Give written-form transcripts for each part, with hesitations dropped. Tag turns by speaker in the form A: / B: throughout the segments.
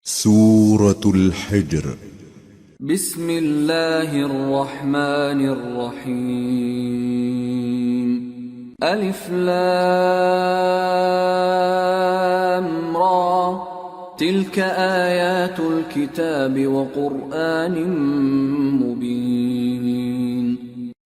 A: سورة الحجر
B: بسم الله الرحمن الرحيم ألف لام را تلك آيات الكتاب وقرآن مبين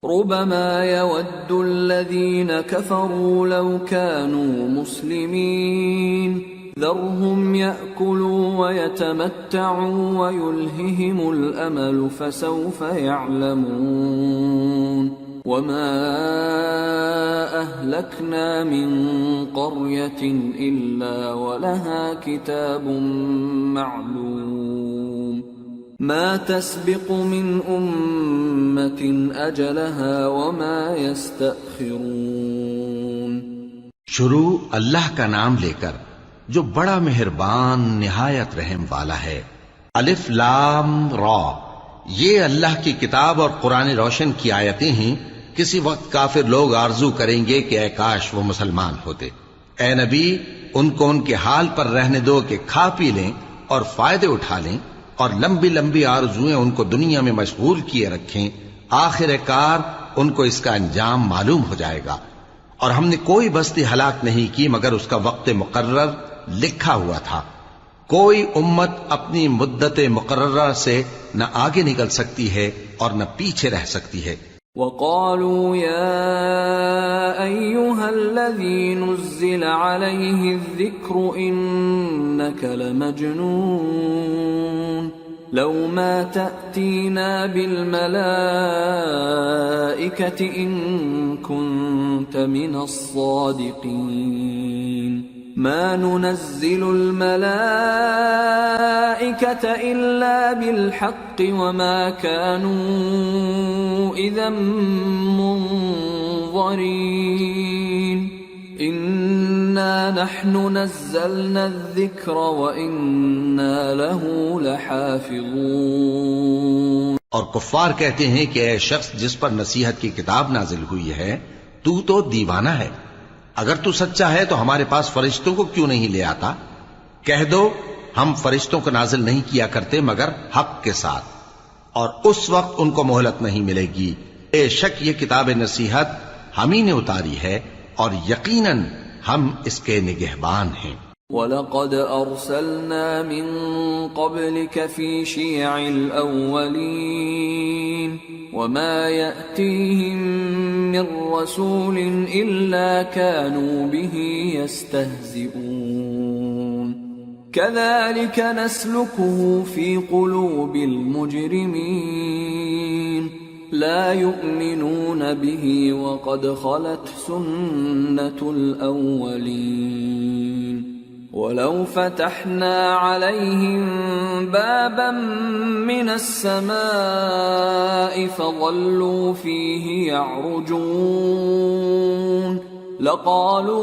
B: ربما يود الذين كفروا لو كانوا مسلمين ذرهم يأكلوا ويتمتعوا ويلههم الأمل فسوف يعلمون وما أهلكنا من قرية إلا ولها كتاب معلوم ما تسبق من أمة أجلها وما يستأخرون.
C: شروع اللہ کا نام لے کر جو بڑا مہربان نہایت رحم والا ہے. الف لام را، یہ اللہ کی کتاب اور قرآن روشن کی آیتیں ہیں. کسی وقت کافر لوگ آرزو کریں گے کہ اے کاش وہ مسلمان ہوتے. اے نبی، ان کو ان کے حال پر رہنے دو کہ کھا پی لیں اور فائدے اٹھا لیں، اور لمبی لمبی آرزویں ان کو دنیا میں مشغول کیے رکھیں. آخر کار ان کو اس کا انجام معلوم ہو جائے گا. اور ہم نے کوئی بستی ہلاک نہیں کی مگر اس کا وقت مقرر لکھا ہوا تھا. کوئی امت اپنی مدت مقررہ سے نہ آگے نکل سکتی ہے اور نہ پیچھے رہ سکتی ہے.
B: وقالوا يا أيها الذي نزل عليه الذكر إنك لمجنون لو ما تأتينا بالملائكة إن كنت من الصادقين ما ننزل الملائكة إلا بالحق وما كانوا إذا منظرين إنا نحن نزلنا الذكر وإنا له لحافظون.
C: اور کفار کہتے ہیں کہ اے شخص جس پر نصیحت کی کتاب نازل ہوئی ہے تو دیوانہ ہے. اگر تو سچا ہے تو ہمارے پاس فرشتوں کو کیوں نہیں لے آتا؟ کہہ دو ہم فرشتوں کو نازل نہیں کیا کرتے مگر حق کے ساتھ، اور اس وقت ان کو مہلت نہیں ملے گی. بے شک یہ کتاب نصیحت ہم ہی نے اتاری ہے اور یقیناً ہم اس کے نگہبان ہیں.
B: وَلَقَدْ أَرْسَلْنَا مِن قَبْلِكَ فِي شِيَعِ الْأَوَّلِينَ وَمَا يَأْتِيهِم مِّن رَّسُولٍ إِلَّا كَانُوا بِهِ يَسْتَهْزِئُونَ كَذَلِكَ نَسْلُكُهُ فِي قُلُوبِ الْمُجْرِمِينَ لا يؤمنون به وقد خلت سنة الأولين ولو فتحنا عليهم بابا من السماء فظلوا فيه يعرجون لقالوا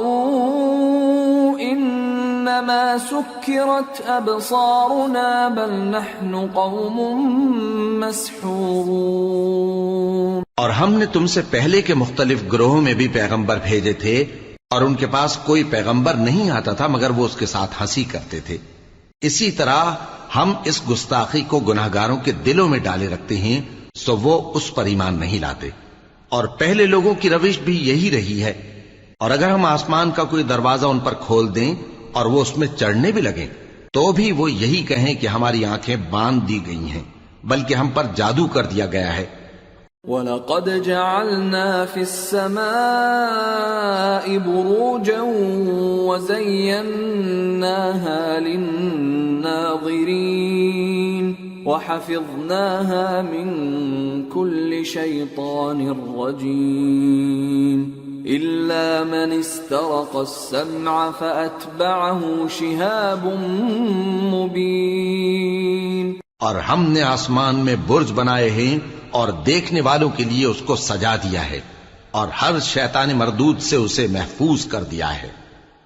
B: إنما سكرت أبصارنا بل نحن قوم مسحورون.
C: اور ہم نے تم سے پہلے کے مختلف گروہوں میں بھی پیغمبر بھیجے تھے اور ان کے پاس کوئی پیغمبر نہیں آتا تھا مگر وہ اس کے ساتھ ہنسی کرتے تھے. اسی طرح ہم اس گستاخی کو گناہگاروں کے دلوں میں ڈالے رکھتے ہیں سو وہ اس پر ایمان نہیں لاتے. اور پہلے لوگوں کی روش بھی یہی رہی ہے. اور اگر ہم آسمان کا کوئی دروازہ ان پر کھول دیں اور وہ اس میں چڑھنے بھی لگیں تو بھی وہ یہی کہیں کہ ہماری آنکھیں باندھ دی گئی ہیں بلکہ ہم پر جادو کر دیا گیا ہے.
B: وَلَقَدْ جَعَلْنَا فِي السَّمَاءِ بُرُوجًا وَزَيَّنَّاهَا لِلنَّاظِرِينَ وَحَفِظْنَاهَا مِن كُلِّ شَيْطَانٍ رَّجِيمٍ إِلَّا مَنِ اسْتَرَقَ السَّمْعَ فَأَتْبَعَهُ شِهَابٌ مُّبِينٌ.
C: اور ہم نے آسمان میں برج بنائے ہیں اور دیکھنے والوں کے لیے اس کو سجا دیا ہے اور ہر شیطان مردود سے اسے محفوظ کر دیا ہے.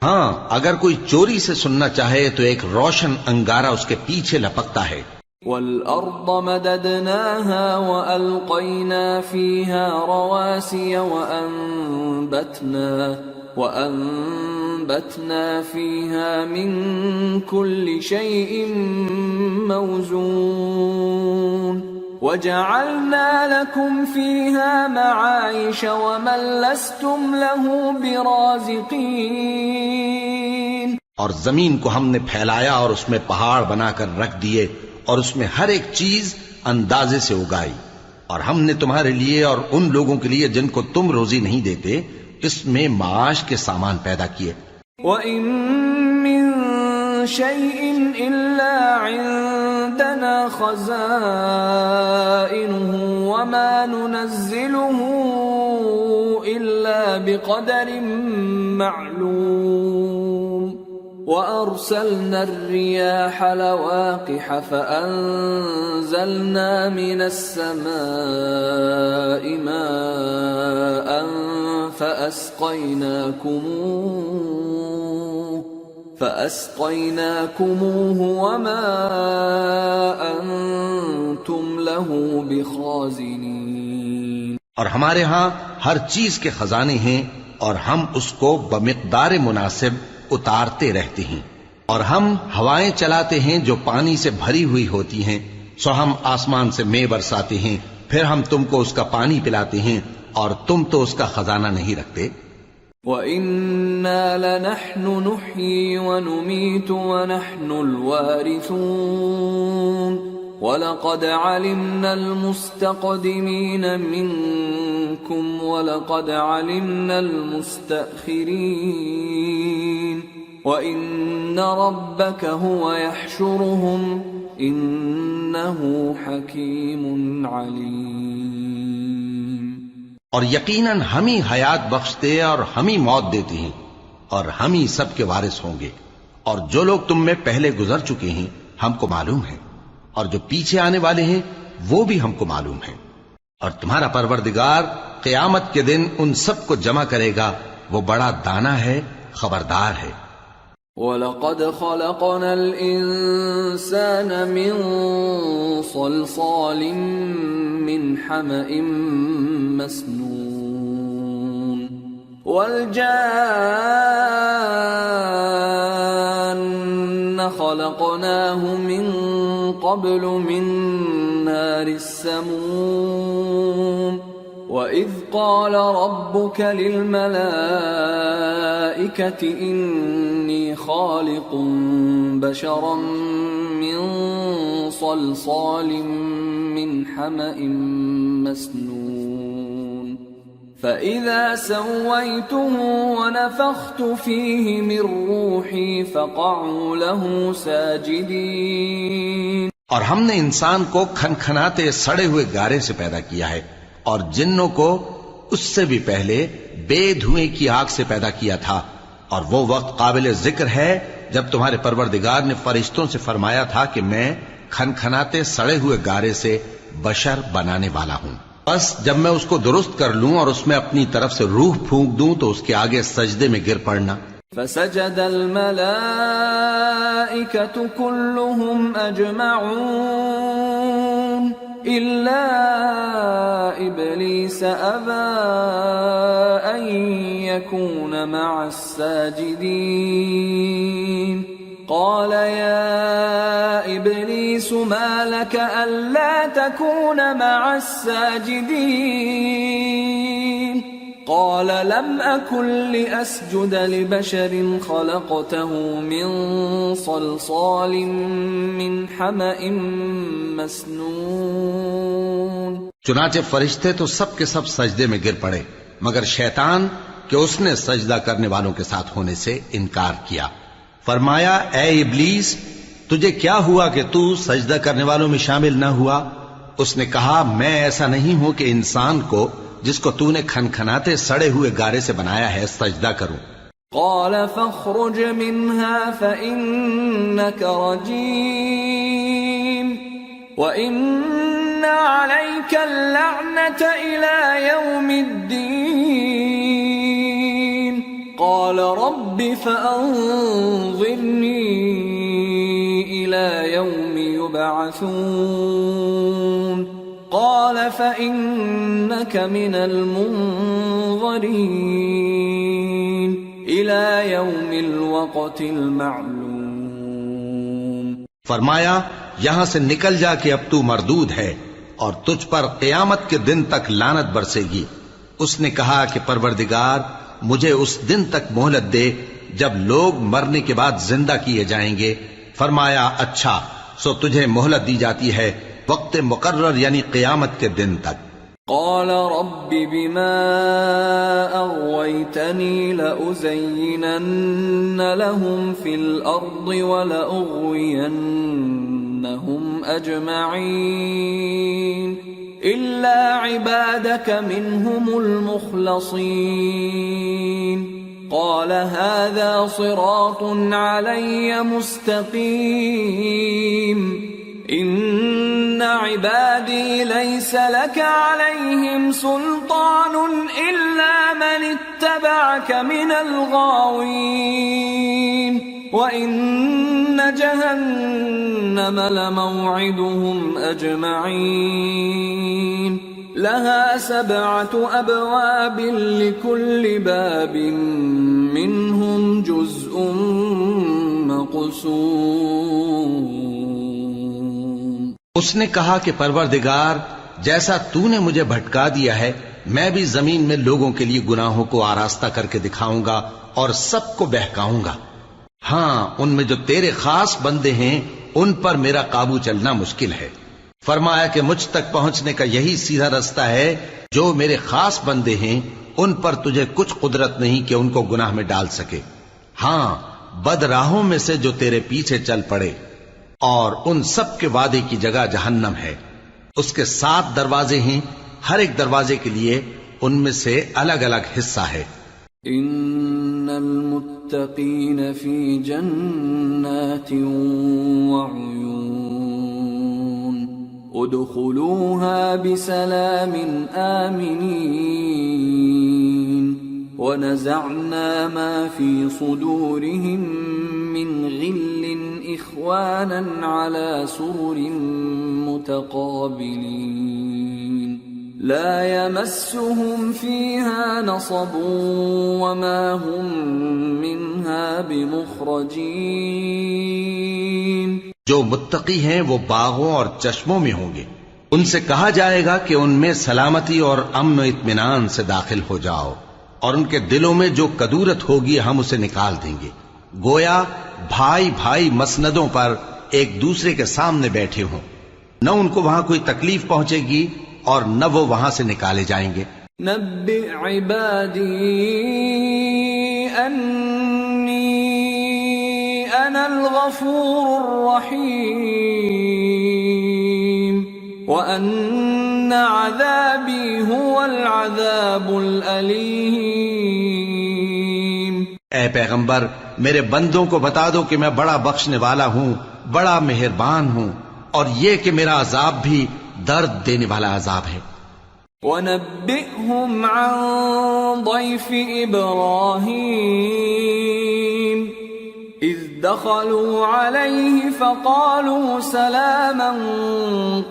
C: ہاں اگر کوئی چوری سے سننا چاہے تو ایک روشن انگارہ اس کے پیچھے لپکتا ہے.
B: وَالْأَرْضَ مَدَدْنَاهَا وَأَلْقَيْنَا فِيهَا رَوَاسِيَ وَأَنبَتْنَا وأنبتنا فيها من كل شيء موزون وجعلنا لكم فيها معايش ومن لستم له برازقين.
C: اور زمین کو ہم نے پھیلایا اور اس میں پہاڑ بنا کر رکھ دیے اور اس میں ہر ایک چیز اندازے سے اگائی، اور ہم نے تمہارے لیے اور ان لوگوں کے لیے جن کو تم روزی نہیں دیتے اس میں معاش کے سامان پیدا کیے۔
B: وَإِن مِّن شَيْءٍ إِلَّا عِندَنَا خَزَائِنُهُ وَمَا نُنَزِّلُهُ إِلَّا بِقَدَرٍ مَّعْلُومٍ وَأَرْسَلْنَا الرِّيَاحَ لَوَاقِحَ فَأَنزَلْنَا مِنَ السَّمَاءِ مَاءً فَأَسْقَيْنَاكُمُوهُ وَمَا أَنْتُمْ لَهُ بِخَازِنِينَ۔
C: اور ہمارے ہاں ہر چیز کے خزانے ہیں اور ہم اس کو بمقدار مناسب اتارتے رہتے ہیں، اور ہم ہوائیں چلاتے ہیں جو پانی سے بھری ہوئی ہوتی ہیں، سو ہم آسمان سے مے برساتے ہیں، پھر ہم تم کو اس کا پانی پلاتے ہیں اور تم تو اس کا خزانہ نہیں رکھتے۔
B: وَإِنَّا لَنَحْنُ نُحْيِي وَنُمِيتُ وَنَحْنُ الْوَارِثُونَ وَلَقَدْ عَلِمْنَا الْمُسْتَقْدِمِينَ مِنكُمْ وَلَقَدْ عَلِمْنَا الْمُسْتَأْخِرِينَ وَإِنَّ رَبَّكَ هُوَ يَحْشُرُهُمْ إِنَّهُ حَكِيمٌ عَلِيمٌ۔
C: اور یقیناً ہم ہی حیات بخشتے اور ہم ہی موت دیتے ہیں اور ہم ہی سب کے وارث ہوں گے، اور جو لوگ تم میں پہلے گزر چکے ہیں ہم کو معلوم ہے، اور جو پیچھے آنے والے ہیں وہ بھی ہم کو معلوم ہے، اور تمہارا پروردگار قیامت کے دن ان سب کو جمع کرے گا، وہ بڑا دانا ہے، خبردار ہے۔
B: وَلَقَدْ خَلَقْنَا الْإِنسَانَ مِنْ صَلْصَالٍ مِّنْ حَمَإٍ مَّسْنُونٍ وَالْجَانَّ خَلَقْنَاهُ مِنْ قَبْلُ مِنْ نَارِ السَّمُومِ وَإِذْ قَالَ رَبُّكَ لِلْمَلَائِكَةِ إِنِّي خَالِقٌ بَشَرًا مِّن صَلْصَالٍ مِّنْ حَمَإٍ مَّسْنُونٍ فَإِذَا سَوَّيْتُهُ وَنَفَخْتُ فِيهِ مِنْ رُوحِي فَقَعُوا لَهُ سَاجِدِينَ۔
C: اور ہم نے انسان کو کھنکھناتے سڑے ہوئے گارے سے پیدا کیا ہے، اور جنوں کو اس سے بھی پہلے بے دھوئیں کی آگ سے پیدا کیا تھا، اور وہ وقت قابل ذکر ہے جب تمہارے پروردگار نے فرشتوں سے فرمایا تھا کہ میں کھنکھناتے سڑے ہوئے گارے سے بشر بنانے والا ہوں، بس جب میں اس کو درست کر لوں اور اس میں اپنی طرف سے روح پھونک دوں تو اس کے آگے سجدے میں گر پڑنا۔
B: فسجد الملائكة كلهم أجمعون إلا إبليس أبى أن يكون مع الساجدين قال يا إبليس ما لك ألا تكون مع الساجدين قال لم أكن لأسجد لبشر خلقته من صلصال من حمأ مسنون۔
C: چنانچہ فرشتے تو سب کے سب سجدے میں گر پڑے مگر شیطان کہ اس نے سجدہ کرنے والوں کے ساتھ ہونے سے انکار کیا۔ فرمایا اے ابلیس تجھے کیا ہوا کہ تو سجدہ کرنے والوں میں شامل نہ ہوا؟ اس نے کہا میں ایسا نہیں ہوں کہ انسان کو جس کو تو نے کھنکھناتے سڑے ہوئے گارے سے بنایا ہے سجدہ کروں۔
B: قال فاخرج منها فإنك رجيم وإن عليك اللعنة إلى يوم الدين قال رب فأنظرني إلى يوم يبعثون قال فإنك من المنظرين إلى إلى يوم الوقت المعلوم.
C: فرمایا یہاں سے نکل جا کہ اب تو مردود ہے اور تجھ پر قیامت کے دن تک لعنت برسے گی. اس نے کہا کہ پروردگار مجھے اس دن تک مہلت دے جب لوگ مرنے کے بعد زندہ کیے جائیں گے. فرمایا اچھا، سو تجھے مہلت دی جاتی ہے وقت مقرر یعنی قیامت کے دن تک.
B: قال رب بما أغويتني لأزينن لهم في الأرض ولأغوينهم أجمعين إلا عبادك منهم المخلصين. قال هذا صراط علي مستقيم إن عبادي ليس لك عليهم سلطان إلا من اتبعك من الغاوين وإن جهنم لموعدهم أجمعين لها 7 أبواب لكل باب منهم جزء مقسوم.
C: اس نے کہا کہ پروردگار جیسا تو نے مجھے بھٹکا دیا ہے میں بھی زمین میں لوگوں کے لیے گناہوں کو آراستہ کر کے دکھاؤں گا اور سب کو بہکاؤں گا. ہاں ان میں جو تیرے خاص بندے ہیں ان پر میرا قابو چلنا مشکل ہے. فرمایا کہ مجھ تک پہنچنے کا یہی سیدھا رستہ ہے. جو میرے خاص بندے ہیں ان پر تجھے کچھ قدرت نہیں کہ ان کو گناہ میں ڈال سکے. ہاں بد راہوں میں سے جو تیرے پیچھے چل پڑے، اور ان سب کے وعدے کی جگہ جہنم ہے. اس کے 7 دروازے ہیں، ہر ایک دروازے کے لیے ان میں سے الگ الگ حصہ ہے.
B: ان المتقین فی جنات وعیون ادخلوها بسلام آمنین ونزعنا ما في صدورهم من غل إخوانا على سرر متقابلين لا يمسهم فيها نصب وما هم منها بمخرجين.
C: جو متقی ہیں وہ باغوں اور چشموں میں ہوں گے. ان سے کہا جائے گا کہ ان میں سلامتی اور امن و اطمینان سے داخل ہو جاؤ، اور ان کے دلوں میں جو کدورت ہوگی ہم اسے نکال دیں گے. گویا بھائی بھائی مسندوں پر ایک دوسرے کے سامنے بیٹھے ہوں. نہ ان کو وہاں کوئی تکلیف پہنچے گی اور نہ وہ وہاں سے نکالے جائیں گے.
B: نبئ عبادی انی انا الغفور الرحیم وان عذابی هو العذاب الالیم.
C: اے پیغمبر میرے بندوں کو بتا دو کہ میں بڑا بخشنے والا ہوں، بڑا مہربان ہوں، اور یہ کہ میرا عذاب بھی درد دینے والا عذاب ہے.
B: وَنَبِّئْهُمْ عَنْ ضَيْفِ إِبْرَاهِيمَ إِذْ دَخَلُوا عَلَيْهِ فَقَالُوا سَلَامًا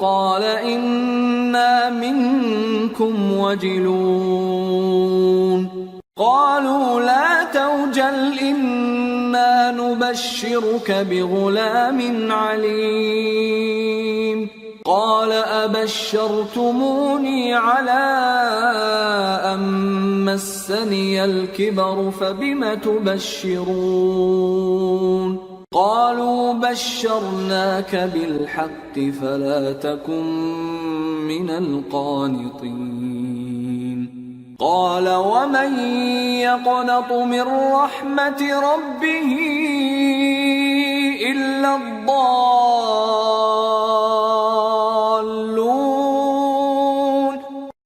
B: قَالَ إِنَّا مِنْكُمْ وَجِلُونَ قالوا لا توجل إنا نبشرك بغلام عليم قال أبشرتموني على أن مسني الكبر فبم تبشرون قالوا بشرناك بالحق فلا تكن من القانطين قال ومن يقنط من رحمة ربه إلا الضالون.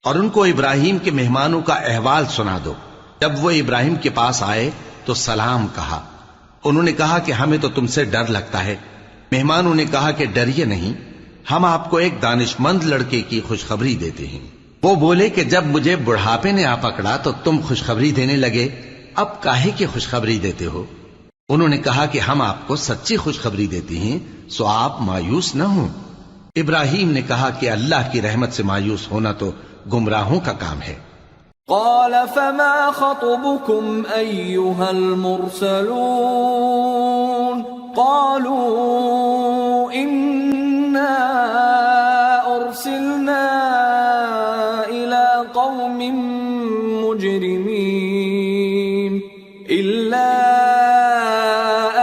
C: اور ان کو ابراہیم کے مہمانوں کا احوال سنا دو. جب وہ ابراہیم کے پاس آئے تو سلام کہا. انہوں نے کہا کہ ہمیں تو تم سے ڈر لگتا ہے. مہمانوں نے کہا کہ ڈریے نہیں، ہم آپ کو ایک دانشمند لڑکے کی خوشخبری دیتے ہیں. وہ بولے کہ جب مجھے بڑھاپے نے آ پکڑا تو تم خوشخبری دینے لگے، اب کاہے کی خوشخبری دیتے ہو؟ انہوں نے کہا کہ ہم آپ کو سچی خوشخبری دیتے ہیں، سو آپ مایوس نہ ہوں. ابراہیم نے کہا کہ اللہ کی رحمت سے مایوس ہونا تو گمراہوں کا کام ہے.
B: قال فما خطبكم أيها المرسلون قالوا إنا أرسلنا إلى قوم مجرمين إلا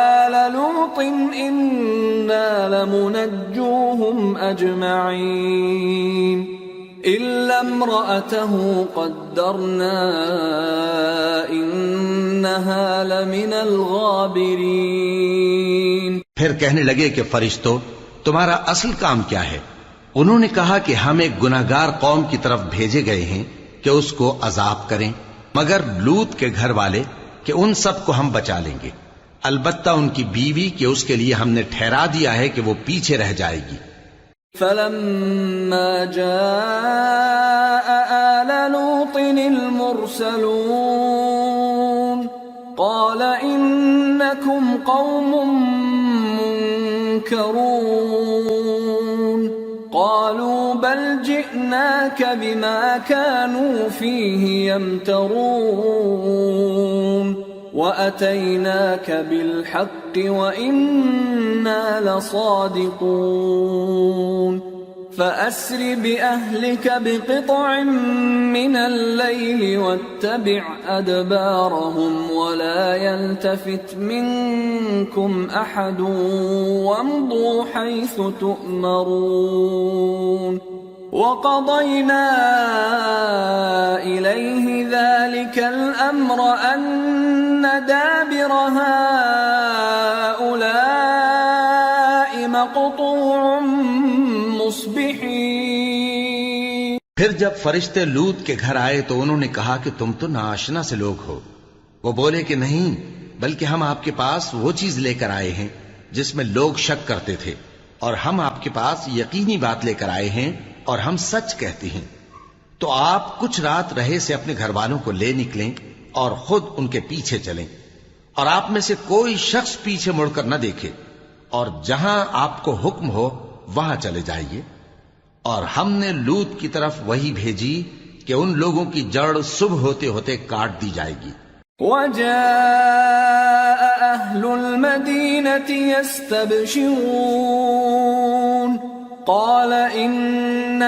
B: آل لوط إنا لمنجوهم أجمعين إلا امرأته قدرنا إنها لمن الغابرين.
C: پھر کہنے لگے کہ فرشتوں تمہارا اصل کام کیا ہے؟ انہوں نے کہا کہ ہم ایک گناہگار قوم کی طرف بھیجے گئے ہیں کہ اس کو عذاب کریں، مگر لوط کے گھر والے کہ ان سب کو ہم بچا لیں گے، البتہ ان کی بیوی کہ اس کے لیے ہم نے ٹھہرا دیا ہے کہ وہ پیچھے رہ جائے گی.
B: فلما جاء آل لوط المرسلون قال إنكم قوم منكرون قالوا بل جئناك بما كانوا فيه يمترون وأتيناك بالحق وإنا لصادقون فأسر بأهلك بقطع من الليل واتبع أدبارهم ولا يلتفت منكم أحد وامضوا حيث تؤمرون وقضينا إليه ذلك الأمر أن دابر هؤلاء مقطوع مصبحين.
C: پھر جب فرشتے لوط کے گھر آئے تو انہوں نے کہا کہ تم تو ناآشنا سے لوگ ہو. وہ بولے کہ نہیں، بلکہ ہم آپ کے پاس وہ چیز لے کر آئے ہیں جس میں لوگ شک کرتے تھے، اور ہم آپ کے پاس یقینی بات لے کر آئے ہیں اور ہم سچ کہتے ہیں. تو آپ کچھ رات رہے سے اپنے گھر والوں کو لے نکلیں اور خود ان کے پیچھے چلیں، اور آپ میں سے کوئی شخص پیچھے مڑ کر نہ دیکھے، اور جہاں آپ کو حکم ہو وہاں چلے جائیے. اور ہم نے لوط کی طرف وہی بھیجی کہ ان لوگوں کی جڑ صبح ہوتے ہوتے کاٹ دی جائے گی.
B: وجاء أهل المدينة يستبشرون قال إن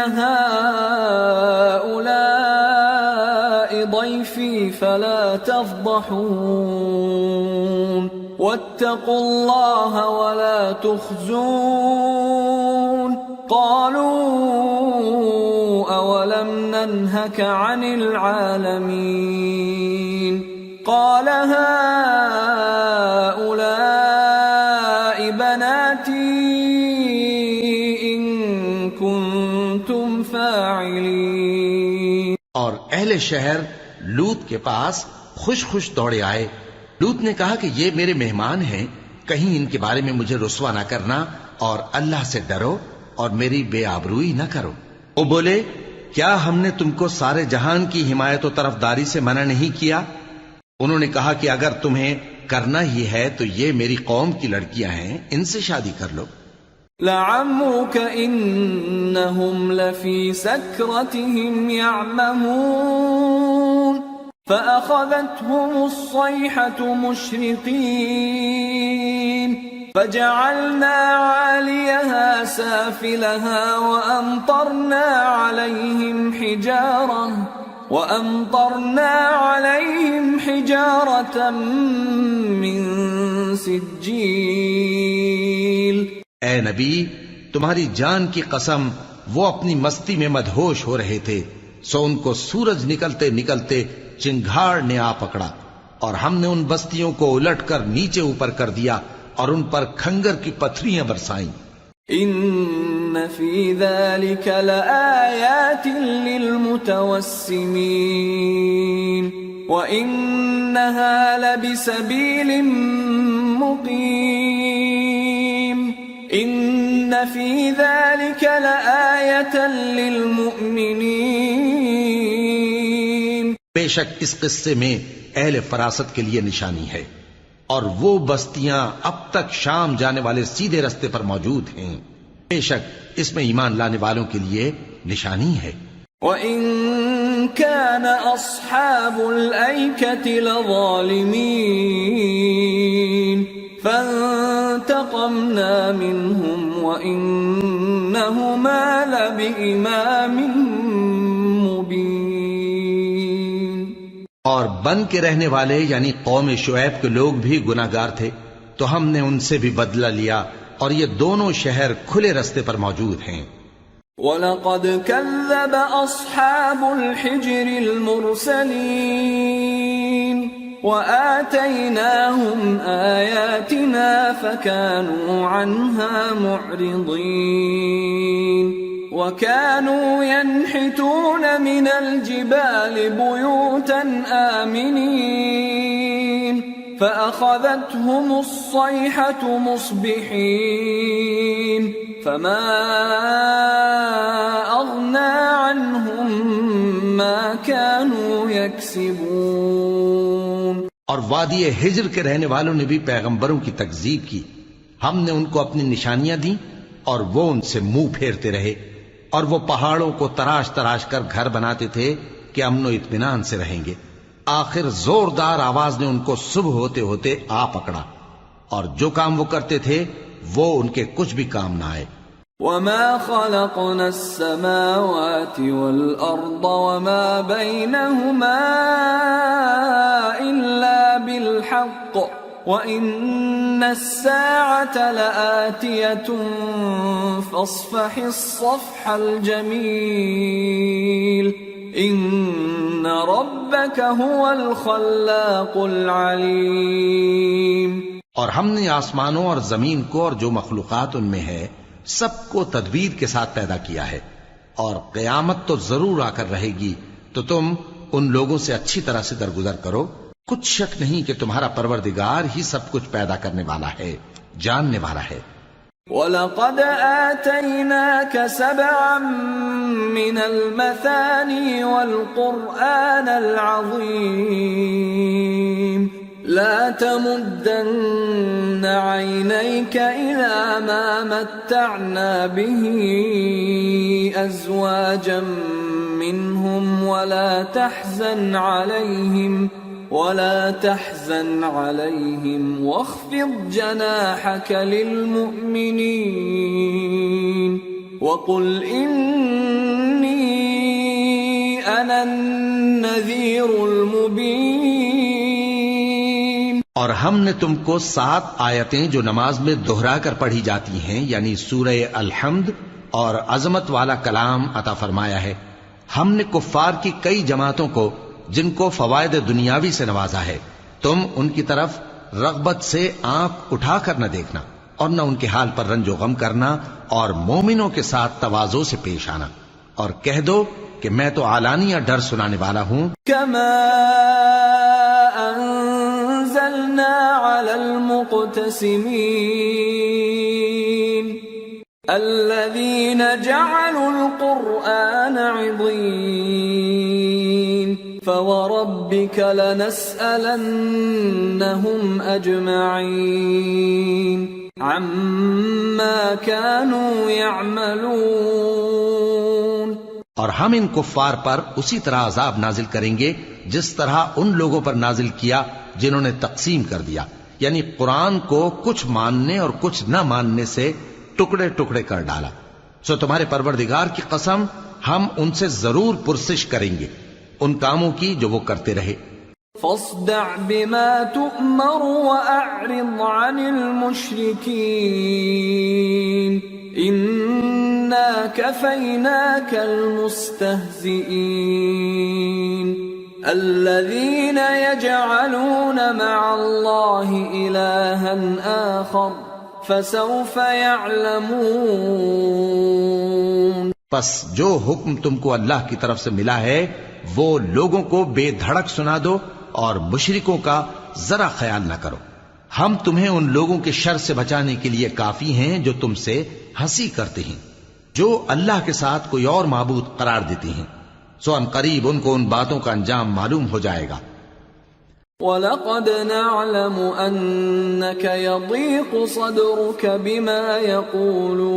B: هؤلاء ضيفي فلا تفضحون واتقوا الله ولا تخزون قالوا أولم ننهك عن العالمين قال هؤلاء بناتي إن كنتم فاعلين.
C: اور اہل شہر لوط کے پاس خوش خوش دوڑے آئے. لوط نے کہا کہ یہ میرے مہمان ہیں، کہیں ان کے بارے میں مجھے رسوا نہ کرنا، اور اللہ سے ڈرو اور میری بے آبروئی نہ کرو. وہ بولے کیا ہم نے تم کو سارے جہان کی حمایت و طرفداری سے منع نہیں کیا؟ انہوں نے کہا کہ اگر تمہیں کرنا ہی ہے تو یہ میری قوم کی لڑکیاں ہیں، ان سے شادی کر لو.
B: لعمرك إنهم لفي سكرتهم يعمهون فأخذتهم الصيحة مشرقين فجعلنا عاليها سافلها وأمطرنا عليهم حجارة من سجيل.
C: اے نبی، تمہاری جان کی قسم وہ اپنی مستی میں مدہوش ہو رہے تھے، سو ان کو سورج نکلتے نکلتے چنگھاڑ نے آ پکڑا، اور ہم نے ان بستیوں کو الٹ کر نیچے اوپر کر دیا اور ان پر کھنگر کی پتھریاں برسائیں.
B: ان فی ذلک لآیات للمتوسمین وانہا لبسبیل مقیم ان فی ذلک لآیۃ للمؤمنین.
C: بے شک اس قصے میں اہل فراست کے لیے نشانی ہے، اور وہ بستیاں اب تک شام جانے والے سیدھے رستے پر موجود ہیں. بے شک اس میں ایمان لانے والوں کے لیے نشانی ہے.
B: وَإِن كان أصحاب الأيكة لظالمين فانتقمنا منهم وإنهما لبإمام مبين.
C: اور بن کے رہنے والے یعنی قوم شعیب کے لوگ بھی گناہگار تھے تو ہم نے ان سے بھی بدلہ لیا اور یہ دونوں شہر کھلے رستے پر موجود ہیں.
B: وَلَقَدْ كَذَّبَ أَصْحَابُ الْحِجْرِ الْمُرْسَلِينَ وَآتَيْنَاهُمْ آيَاتِنَا فَكَانُوا عَنْهَا مُعْرِضِينَ وَكَانُوا يَنْحِتُونَ مِنَ الْجِبَالِ بُيُوتًا آمِنِينَ فَأَخَذَتْهُمُ الصَّيْحَةُ مُصْبِحِينَ فَمَا أَغْنَى عَنْهُمْ مَا كَانُوا يَكْسِبُونَ.
C: اور وادی ہجر کے رہنے والوں نے بھی پیغمبروں کی تکذیب کی. ہم نے ان کو اپنی نشانیاں دیں اور وہ ان سے منہ پھیرتے رہے اور وہ پہاڑوں کو تراش تراش کر گھر بناتے تھے کہ امن و اطمینان سے رہیں گے. آخر زوردار آواز نے ان کو صبح ہوتے ہوتے آ پکڑا اور جو کام وہ کرتے تھے وہ ان کے کچھ بھی کام نہ آئے.
B: وَمَا خَلَقْنَا السَّمَاوَاتِ وَالْأَرْضَ وَمَا بَيْنَهُمَا إِلَّا بِالْحَقِّ وَإِنَّ السَّاعَةَ لَآتِيَةٌ فَاصْفَحِ الصَّفْحَ الْجَمِيلَ إِنَّ رَبَّكَ هُوَ الْخَلَّاقُ الْعَلِيمُ.
C: اور ہم نے آسمانوں اور زمین کو اور جو مخلوقات ان میں ہے سب کو تدبیر کے ساتھ پیدا کیا ہے اور قیامت تو ضرور آ کر رہے گی تو تم ان لوگوں سے اچھی طرح سے درگزر کرو. کچھ شک نہیں کہ تمہارا پروردگار ہی سب کچھ پیدا کرنے والا ہے جاننے والا ہے.
B: وَلَقَدْ آتَيْنَاكَ سَبْعًا مِّنَ الْمَثَانِي وَالْقُرْآنَ الْعَظِيمَ لَا تَمُدَّنَّ عَيْنَيْكَ إِلَى مَا مَتَّعْنَا بِهِ أَزْوَاجًا مِّنْهُمْ وَلَا تحزن عليهم واخفض جناحك للمؤمنين وقل إني أنا النذير المبين.
C: اور ہم نے تم کو 7 آیتیں جو نماز میں دہرا کر پڑھی جاتی ہیں یعنی سورہ الحمد اور عظمت والا کلام عطا فرمایا ہے. ہم نے کفار کی کئی جماعتوں کو جن کو فوائد دنیاوی سے نوازا ہے تم ان کی طرف رغبت سے آنکھ اٹھا کر نہ دیکھنا اور نہ ان کے حال پر رنج و غم کرنا اور مومنوں کے ساتھ تواضع سے پیش آنا اور کہہ دو کہ میں تو اعلانیہ ڈر سنانے والا ہوں.
B: كما أنزلنا على المقتسمين الذين جعلوا القرآن عضين فوربك لنسألنهم أجمعين عما كانوا يعملون.
C: اور ہم ان کفار پر اسی طرح عذاب نازل کریں گے جس طرح ان لوگوں پر نازل کیا جنہوں نے تقسیم کر دیا یعنی قرآن کو کچھ ماننے اور کچھ نہ ماننے سے ٹکڑے ٹکڑے کر ڈالا. سو تمہارے پروردگار کی قسم ہم ان سے ضرور پرسش کریں گے ان کاموں کی جو وہ کرتے رہے.
B: فاصدع بما تؤمر وأعرض عن المشركين إنا كفيناك المستهزئين الذين يجعلون مع الله إلها آخر فسوف يعلمون.
C: پس جو حکم تم کو اللہ کی طرف سے ملا ہے وہ لوگوں کو بے دھڑک سنا دو اور مشرکوں کا ذرا خیال نہ کرو. ہم تمہیں ان لوگوں کے شر سے بچانے کے لیے کافی ہیں جو تم سے ہنسی کرتے ہیں جو اللہ کے ساتھ کوئی اور معبود قرار دیتے ہیں. سو ان قریب ان کو ان باتوں کا انجام معلوم ہو جائے گا.
B: وَلَقَدْ نَعْلَمُ أَنَّكَ يَضِيقُ صَدْرُكَ بِمَا يَقُولُونَ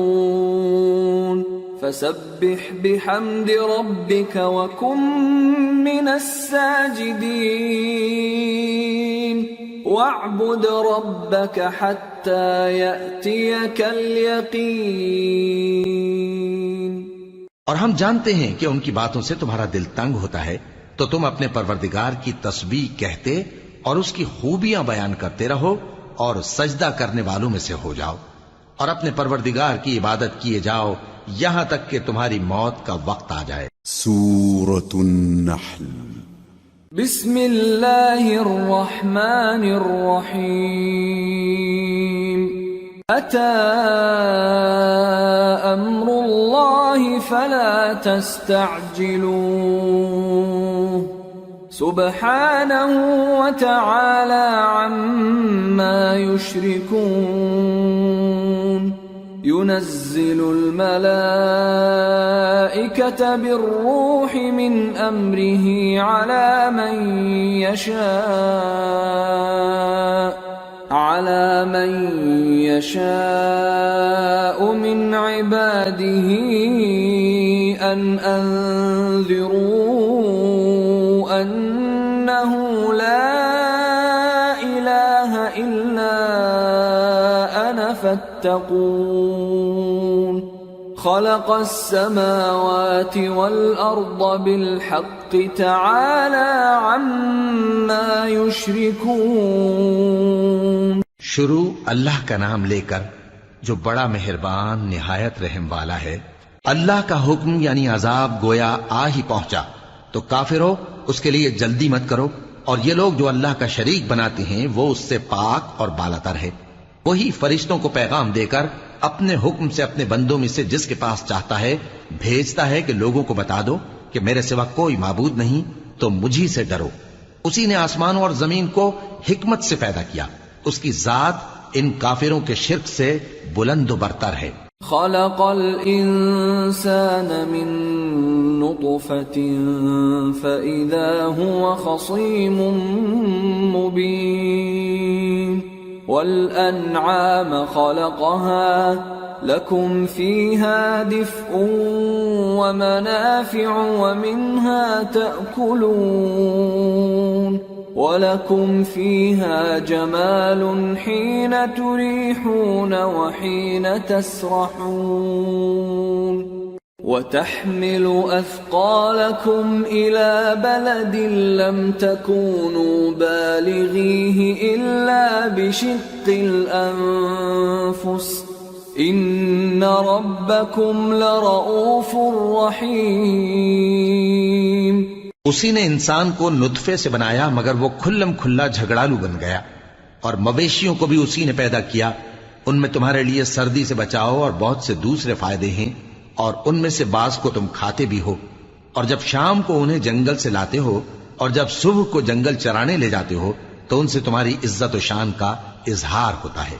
B: فسبح بحمد ربك وكن من الساجدين واعبد ربك حتى يأتيك اليقين۔
C: اور ہم جانتے ہیں کہ ان کی باتوں سے تمہارا دل تنگ ہوتا ہے، تو تم اپنے پروردگار کی تسبیح کہتے اور اس کی خوبیاں بیان کرتے رہو اور سجدہ کرنے والوں میں سے ہو جاؤ، اور اپنے پروردگار کی عبادت کیے جاؤ یہاں تک کہ تمہاری موت کا وقت آ جائے۔
A: سورة النحل۔
B: بسم اللہ الرحمن الرحیم۔ أتى أمر الله فلا تستعجلوه سبحانه وتعالى عما يشركون ينزل الملائكة بالروح من أمره على من يشاء من عباده أن أنذروا أنه لا إله إلا أنا فاتقون خلق السماوات والأرض بالحق تعالى عما يشركون۔
C: شروع اللہ کا نام لے کر جو بڑا مہربان نہایت رحم والا ہے۔ اللہ کا حکم یعنی عذاب گویا آ ہی پہنچا، تو کافرو اس کے لیے جلدی مت کرو، اور یہ لوگ جو اللہ کا شریک بناتے ہیں وہ اس سے پاک اور بالاتر ہے۔ وہی فرشتوں کو پیغام دے کر اپنے حکم سے اپنے بندوں میں سے جس کے پاس چاہتا ہے بھیجتا ہے کہ لوگوں کو بتا دو کہ میرے سوا کوئی معبود نہیں، تو مجھی سے ڈرو۔ اسی نے آسمانوں اور زمین کو حکمت سے پیدا کیا، اس کی ذات ان کافروں کے شرک سے بلند و برتر ہے۔
B: خلق الانسان من نطفة فإذا هو خصيم مبين والأنعام خلقها لكم فيها دفء ومنافع ومنها تأكلون وَلَكُمْ فِيهَا جَمَالٌ حِينَ تُرِيحُونَ وَحِينَ تَسْرَحُونَ وَتَحْمِلُ أَثْقَالَكُمْ إِلَى بَلَدٍ لَّمْ تَكُونُوا بَالِغِيهِ إِلَّا بِشِقِّ الْأَنفُسِ إِنَّ رَبَّكُمْ لَرَءُوفٌ رَّحِيمٌ۔
C: اسی نے انسان کو نطفے سے بنایا مگر وہ کھلم کھلا جھگڑالو بن گیا، اور مویشیوں کو بھی اسی نے پیدا کیا، ان میں تمہارے لیے سردی سے بچاؤ اور بہت سے دوسرے فائدے ہیں، اور ان میں سے بعض کو تم کھاتے بھی ہو، اور جب شام کو انہیں جنگل سے لاتے ہو اور جب صبح کو جنگل چرانے لے جاتے ہو تو ان سے تمہاری عزت و شان کا اظہار ہوتا ہے۔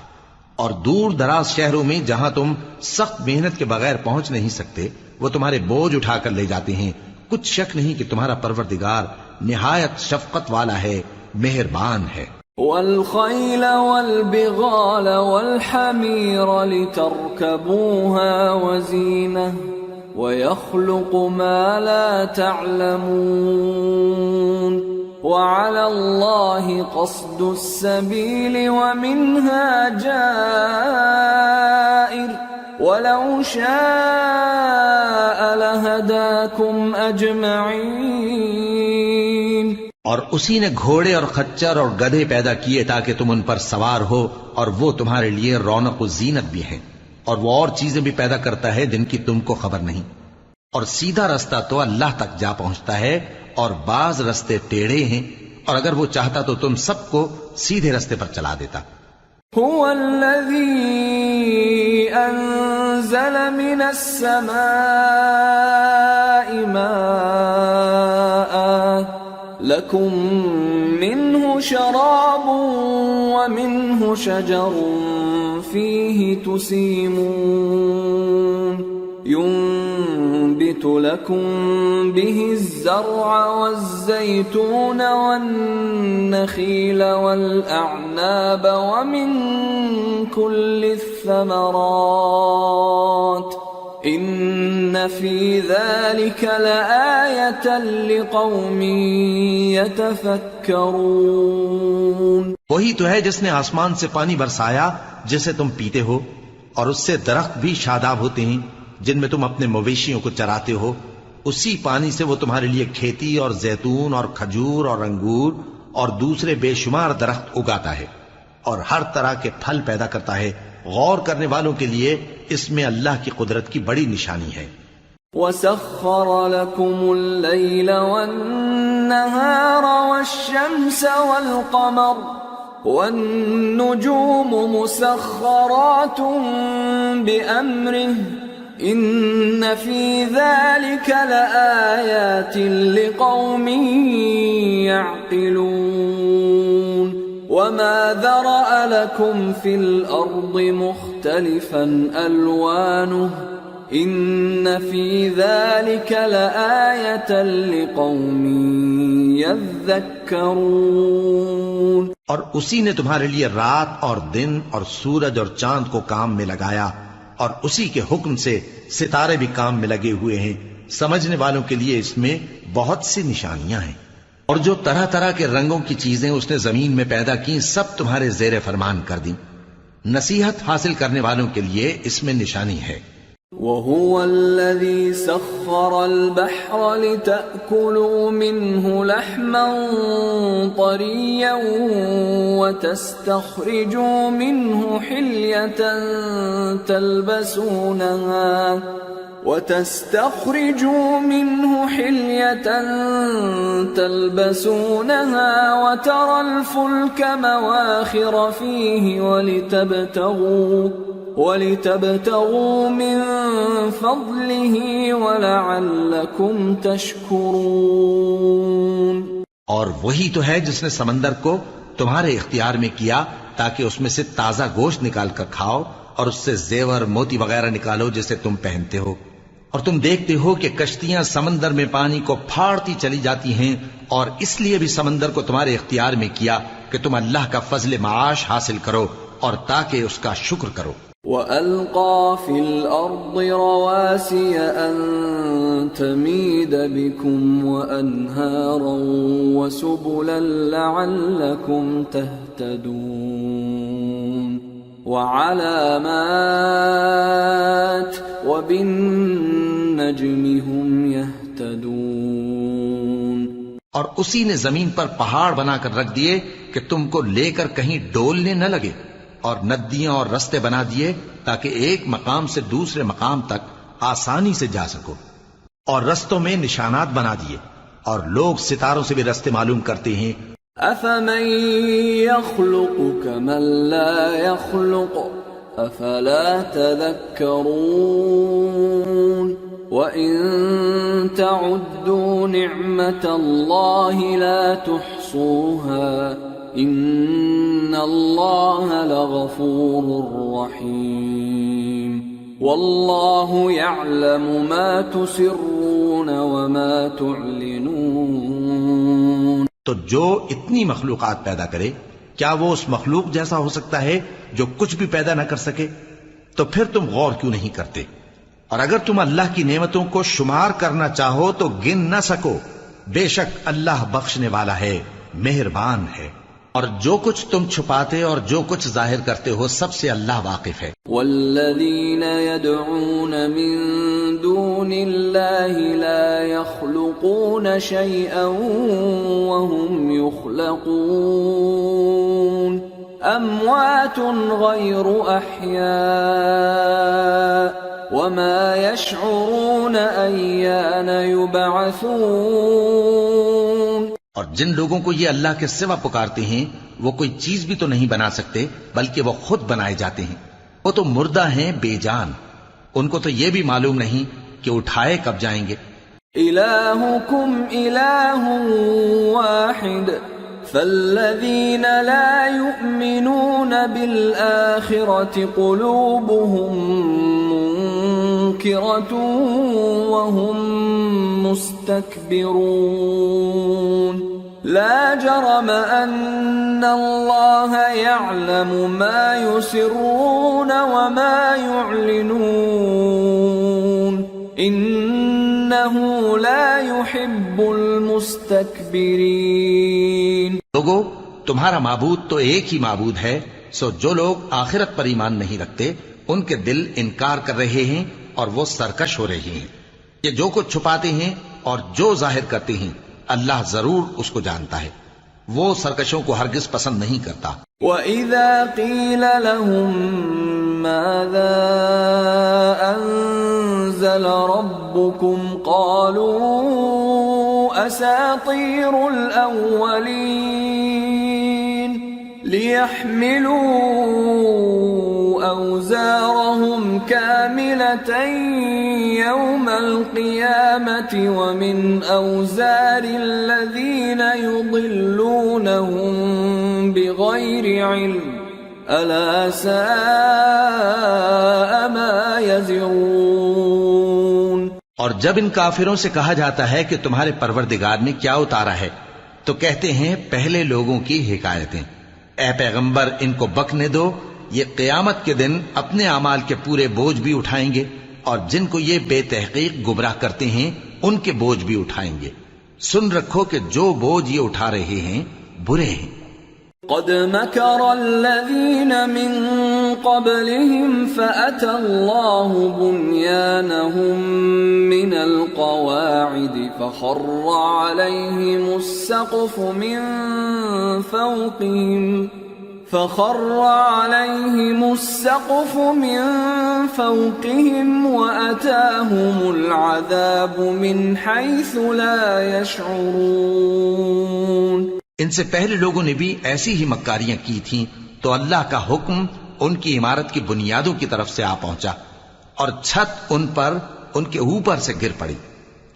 C: اور دور دراز شہروں میں جہاں تم سخت محنت کے بغیر پہنچ نہیں سکتے وہ تمہارے بوجھ اٹھا کر لے جاتے ہیں، کچھ شک نہیں کہ تمہارا پروردگار نہایت شفقت والا ہے، مہربان ہے۔
B: والخيل والبغال والحمير لتركبوها وزينة ويخلق ما لا تعلمون وعلى الله قصد السبيل ومنها جائر وَلَوْ شَاءَ لَهَدَاكُمْ أَجْمَعِينَ۔
C: اور اسی نے گھوڑے اور خچر اور گدھے پیدا کیے تاکہ تم ان پر سوار ہو، اور وہ تمہارے لیے رونق و زینت بھی ہیں، اور وہ اور چیزیں بھی پیدا کرتا ہے جن کی تم کو خبر نہیں۔ اور سیدھا رستہ تو اللہ تک جا پہنچتا ہے، اور بعض رستے ٹیڑھے ہیں، اور اگر وہ چاہتا تو تم سب کو سیدھے رستے پر چلا دیتا۔
B: هو الذي أنزل من السماء ماء لكم منه شراب ومنه شجر فيه تسيمون ينبت لكم به الزرع والزيتون والنخيل والأعناب ومن كل الثمرات إن في ذلك لآية لقوم يتفكرون.
C: وہی تو ہے جس نے آسمان سے پانی برسایا جسے تم پیتے ہو، اور اس سے درخت بھی شاداب ہوتے ہیں جن میں تم اپنے مویشیوں کو چراتے ہو. اسی پانی سے وہ تمہارے لیے کھیتی اور زیتون اور کھجور اور انگور اور دوسرے بے شمار درخت اگاتا ہے اور ہر طرح کے پھل پیدا کرتا ہے. غور کرنے والوں کے لیے اس میں اللہ کی قدرت کی بڑی نشانی ہے.
B: وَسَخَّرَ لَكُمُ اللَّيْلَ وَالنَّهَارَ وَالشَّمْسَ وَالْقَمَرَ وَالنُّجُومُ مُسَخَّرَاتٌ بِأَمْرِهِ إِنَّ فِي ذَلِكَ لَآيَاتٍ لِقَوْمٍ يَعْقِلُونَ. وَمَا ذَرَأَ لَكُمْ فِي الْأَرْضِ مُخْتَلِفًا أَلْوَانُهُ إِنَّ فِي ذَلِكَ لَآيَةً لِقَوْمٍ يَذَّكَّرُونَ.
C: اور اسی نے تمہارے لیے رات اور دن اور سورج اور چاند کو کام میں لگایا، اور اسی کے حکم سے ستارے بھی کام میں لگے ہوئے ہیں. سمجھنے والوں کے لیے اس میں بہت سی نشانیاں ہیں. اور جو طرح طرح کے رنگوں کی چیزیں اس نے زمین میں پیدا کی سب تمہارے زیر فرمان کر دیں. نصیحت حاصل کرنے والوں کے لیے اس میں نشانی ہے.
B: وَهُوَ الَّذِي سَخَّرَ الْبَحْرَ لِتَأْكُلُوا مِنْهُ لَحْمًا طَرِيًّا وَتَسْتَخْرِجُوا مِنْهُ حِلْيَةً تلبسونها وترى الفلك مواخر فيه ولتبتغوا من فضله ولعلكم تشكرون.
C: اور وہی تو ہے جس نے سمندر کو تمہارے اختیار میں کیا تاکہ اس میں سے تازہ گوشت نکال کر کھاؤ اور اس سے زیور موتی وغیرہ نکالو جسے تم پہنتے ہو. اور تم دیکھتے ہو کہ کشتیاں سمندر میں پانی کو پھاڑتی چلی جاتی ہیں، اور اس لیے بھی سمندر کو تمہارے اختیار میں کیا کہ تم اللہ کا فضل معاش حاصل کرو اور تاکہ اس کا شکر کرو.
B: وَأَلْقَى فِي الْأَرْضِ رَوَاسِيَ أَن تَمِيدَ بِكُمْ وَأَنْهَارًا وَسُبُلًا لَعَلَّكُمْ تَهْتَدُونَ. وَعَلَامَاتٍ وَبِالنَّجْمِ هُمْ يَهْتَدُونَ.
C: اور اسی نے زمین پر پہاڑ بنا کر رکھ دیے کہ تم کو لے کر کہیں ڈولنے نہ لگے، اور ندیاں اور رستے بنا دیے تاکہ ایک مقام سے دوسرے مقام تک آسانی سے جا سکو، اور رستوں میں نشانات بنا دیے، اور لوگ ستاروں سے بھی رستے معلوم کرتے ہیں.
B: أَفَمَن يَخْلُقُ كَمَن لَّا يَخْلُقُ أَفَلَا تَذَكَّرُونَ. وَإِن تَعُدُّوا نِعْمَةَ اللَّهِ لَا تُحْصُوهَا إِنَّ اللَّهَ لَغَفُورٌ رَّحِيمٌ. وَاللَّهُ يَعْلَمُ مَا تُسِرُّونَ وَمَا تُعْلِنُونَ.
C: تو جو اتنی مخلوقات پیدا کرے، کیا وہ اس مخلوق جیسا ہو سکتا ہے جو کچھ بھی پیدا نہ کر سکے؟ تو پھر تم غور کیوں نہیں کرتے؟ اور اگر تم اللہ کی نعمتوں کو شمار کرنا چاہو تو گن نہ سکو. بے شک اللہ بخشنے والا ہے، مہربان ہے. اور جو کچھ تم چھپاتے اور جو کچھ ظاہر کرتے ہو سب سے اللہ واقف ہے.
B: والذین يدعون من دون اللہ لا يخلقون شيئا وهم يخلقون اموات غیر احیاء وما يشعرون ایان یبعثون.
C: اور جن لوگوں کو یہ اللہ کے سوا پکارتے ہیں وہ کوئی چیز بھی تو نہیں بنا سکتے بلکہ وہ خود بنائے جاتے ہیں. وہ تو مردہ ہیں بے جان، ان کو تو یہ بھی معلوم نہیں کہ اٹھائے کب جائیں گے.
B: الہکم الہ واحد فالذین لا یؤمنون بالآخرة قلوبهم منکرة وهم مستكبرون. لا جرم ان اللہ یعلم ما یسرون وما یعلنون. إنه لا يحب المستكبرين.
C: لوگو، تمہارا معبود تو ایک ہی معبود ہے، سو جو لوگ آخرت پر ایمان نہیں رکھتے ان کے دل انکار کر رہے ہیں اور وہ سرکش ہو رہے ہیں. یہ جو کچھ چھپاتے ہیں اور جو ظاہر کرتے ہیں اللہ ضرور اس کو جانتا ہے. وہ سرکشوں کو ہرگز پسند نہیں کرتا.
B: وَإِذَا قِيلَ لَهُم مَاذَا أَنزَلَ رَبُّكُمْ قَالُوا أَسَاطِيرُ الْأَوَّلِينَ لِيَحْمِلُوا أَوْزَارَهُمْ كَامِلَةً يَوْمَ الْقِيَامَةِ وَمِنْ أَوْزَارِ الَّذِينَ يُضِلُّونَهُمْ بِغَيْرِ عِلْمٍ أَلَا سَاءَ مَا يَزِرُونَ.
C: اور جب ان کافروں سے کہا جاتا ہے کہ تمہارے پروردگار نے کیا اتارا ہے تو کہتے ہیں پہلے لوگوں کی حکایتیں. اے پیغمبر، ان کو بکنے دو، یہ قیامت کے دن اپنے اعمال کے پورے بوجھ بھی اٹھائیں گے اور جن کو یہ بے تحقیق گمراہ کرتے ہیں ان کے بوجھ بھی اٹھائیں گے. سن رکھو کہ جو بوجھ یہ اٹھا رہے ہیں برے ہیں.
B: قد مكر الذين من قبلهم فأتى الله بنيانهم من القواعد فخر عليهم السقف من فوقهم وأتاهم العذاب من حيث لا يشعرون.
C: ان سے پہلے لوگوں نے بھی ایسی ہی مکاریاں کی تھیں تو اللہ کا حکم ان کی عمارت کی بنیادوں کی طرف سے آ پہنچا اور چھت ان پر ان کے اوپر سے گر پڑی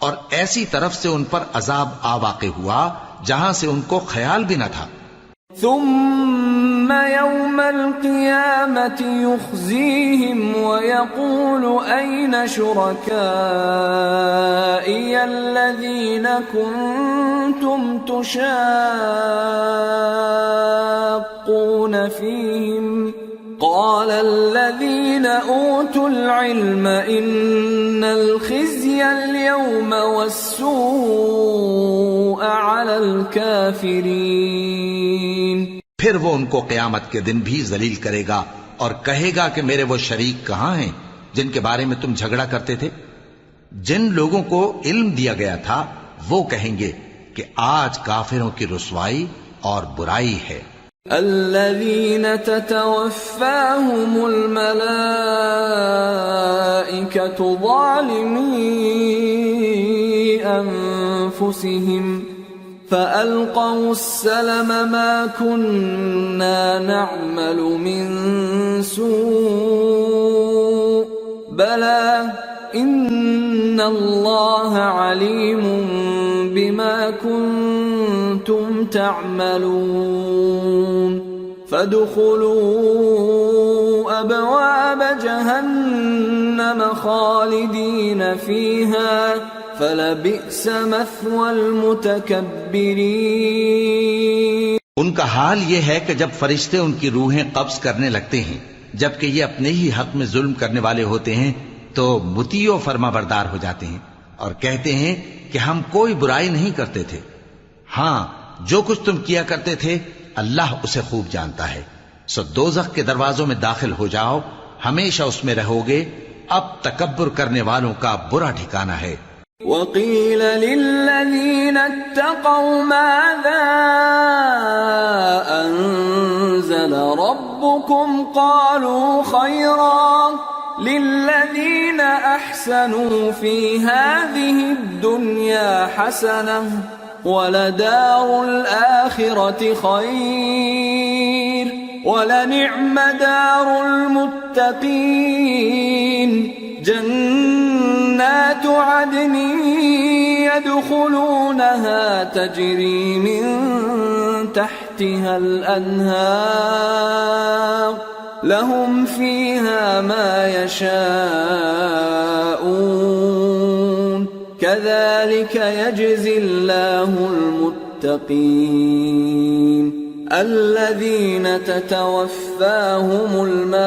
C: اور ایسی طرف سے ان پر عذاب آ واقع ہوا جہاں سے ان کو خیال بھی نہ تھا.
B: ثم يوم القيامة يخزيهم ويقول أين شركائي الذين كنتم تشاقون فيهم قال الذين أوتوا العلم إن الخزي اليوم والسوء على الكافرين.
C: پھر وہ ان کو قیامت کے دن بھی ذلیل کرے گا اور کہے گا کہ میرے وہ شریک کہاں ہیں جن کے بارے میں تم جھگڑا کرتے تھے. جن لوگوں کو علم دیا گیا تھا وہ کہیں گے کہ آج کافروں کی رسوائی اور برائی ہے.
B: الذين تتوفاهم الملائكة ظالمي أنفسهم فألقوا السلم ما كنا نعمل من سوء بلى إن الله عليم بما كنتم تعملون. فادخلوا أبواب جهنم خالدين فيها فلبئس مثوى المتكبرين.
C: ان کا حال یہ ہے کہ جب فرشتے ان کی روحیں قبض کرنے لگتے ہیں جبکہ یہ اپنے ہی حق میں ظلم کرنے والے ہوتے ہیں تو مطیع و فرما بردار ہو جاتے ہیں اور کہتے ہیں کہ ہم کوئی برائی نہیں کرتے تھے. ہاں، جو کچھ تم کیا کرتے تھے اللہ اسے خوب جانتا ہے. سو دوزخ کے دروازوں میں داخل ہو جاؤ، ہمیشہ اس میں رہو گے. اب تکبر کرنے والوں کا برا ٹھکانہ ہے.
B: وَقِيلَ لِلَّذِينَ اتَّقَوْا مَاذَا أَنزَلَ رَبُّكُمْ قَالُوا خَيْرًا لِلَّذِينَ أَحْسَنُوا فِي هَذِهِ الدُّنْيَا حَسَنَةٌ وَلَدَارُ الْآخِرَةِ خَيْرٌ وَلَنِعْمَ دَارُ الْمُتَّقِينَ. جنات عدن يدخلونها تجري من تحتها الأنهار لهم فيها ما يشاءون كذلك يجزي الله المتقين. الذين تتوفاهم الملائكة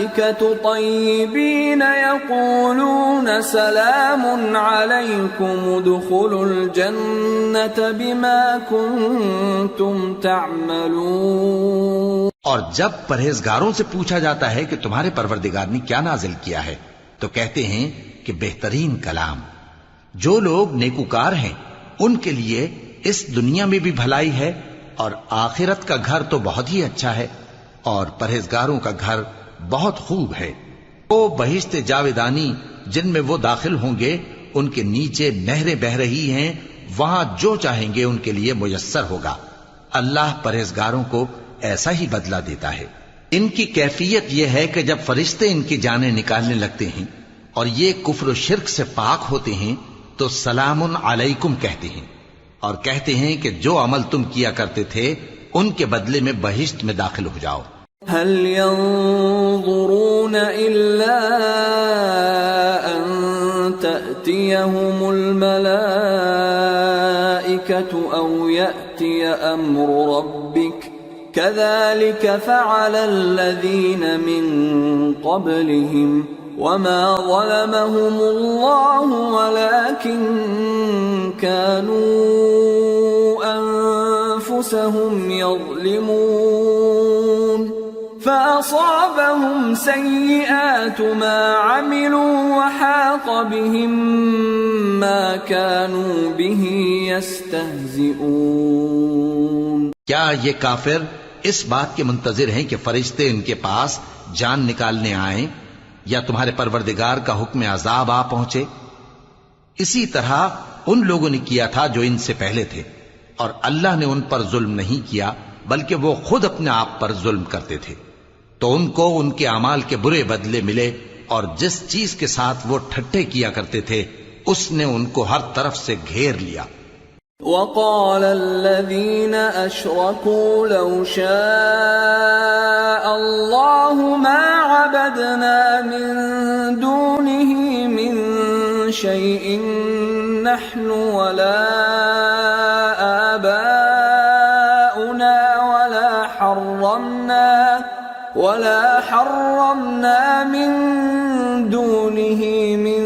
B: الْمَلَائِكَةُ طَيِّبِينَ يَقُولُونَ سَلَامٌ عَلَيْكُمُ ادْخُلُوا الْجَنَّةَ بِمَا كُنتُمْ تَعْمَلُونَ۔
C: اور جب پرہیزگاروں سے پوچھا جاتا ہے کہ تمہارے پروردگار نے کیا نازل کیا ہے تو کہتے ہیں کہ بہترین کلام۔ جو لوگ نیکوکار ہیں ان کے لیے اس دنیا میں بھی بھلائی ہے اور آخرت کا گھر تو بہت ہی اچھا ہے، اور پرہیزگاروں کا گھر بہت خوب ہے۔ وہ بہشت جاویدانی جن میں وہ داخل ہوں گے، ان کے نیچے نہریں بہہ رہی ہیں، وہاں جو چاہیں گے ان کے لیے میسر ہوگا۔ اللہ پرہیزگاروں کو ایسا ہی بدلہ دیتا ہے۔ ان کی کیفیت یہ ہے کہ جب فرشتے ان کی جانیں نکالنے لگتے ہیں اور یہ کفر و شرک سے پاک ہوتے ہیں تو سلام علیکم کہتے ہیں، اور کہتے ہیں کہ جو عمل تم کیا کرتے تھے ان کے بدلے میں بہشت میں داخل ہو جاؤ۔
B: هل ينظرون إلا أن تأتيهم الملائكة أو يأتي أمر ربك كذلك فعل الذين من قبلهم وما ظلمهم الله ولكن كانوا أنفسهم يظلمون فأصابهم سيئات ما عملوا وحاق بهم ما كانوا به يستهزئون۔
C: کیا یہ کافر اس بات کے منتظر ہیں کہ فرشتے ان کے پاس جان نکالنے آئیں یا تمہارے پروردگار کا حکم عذاب آ پہنچے؟ اسی طرح ان لوگوں نے کیا تھا جو ان سے پہلے تھے، اور اللہ نے ان پر ظلم نہیں کیا بلکہ وہ خود اپنے آپ پر ظلم کرتے تھے، تو ان کو ان کے اعمال کے برے بدلے ملے، اور جس چیز کے ساتھ وہ ٹھٹھے کیا کرتے تھے اس نے ان کو ہر طرف سے گھیر لیا۔
B: وقال الذين أشركوا لو شاء الله ما عبدنا من دونه من شيء نحن ولا آباؤنا ولا حرمنا من دونه من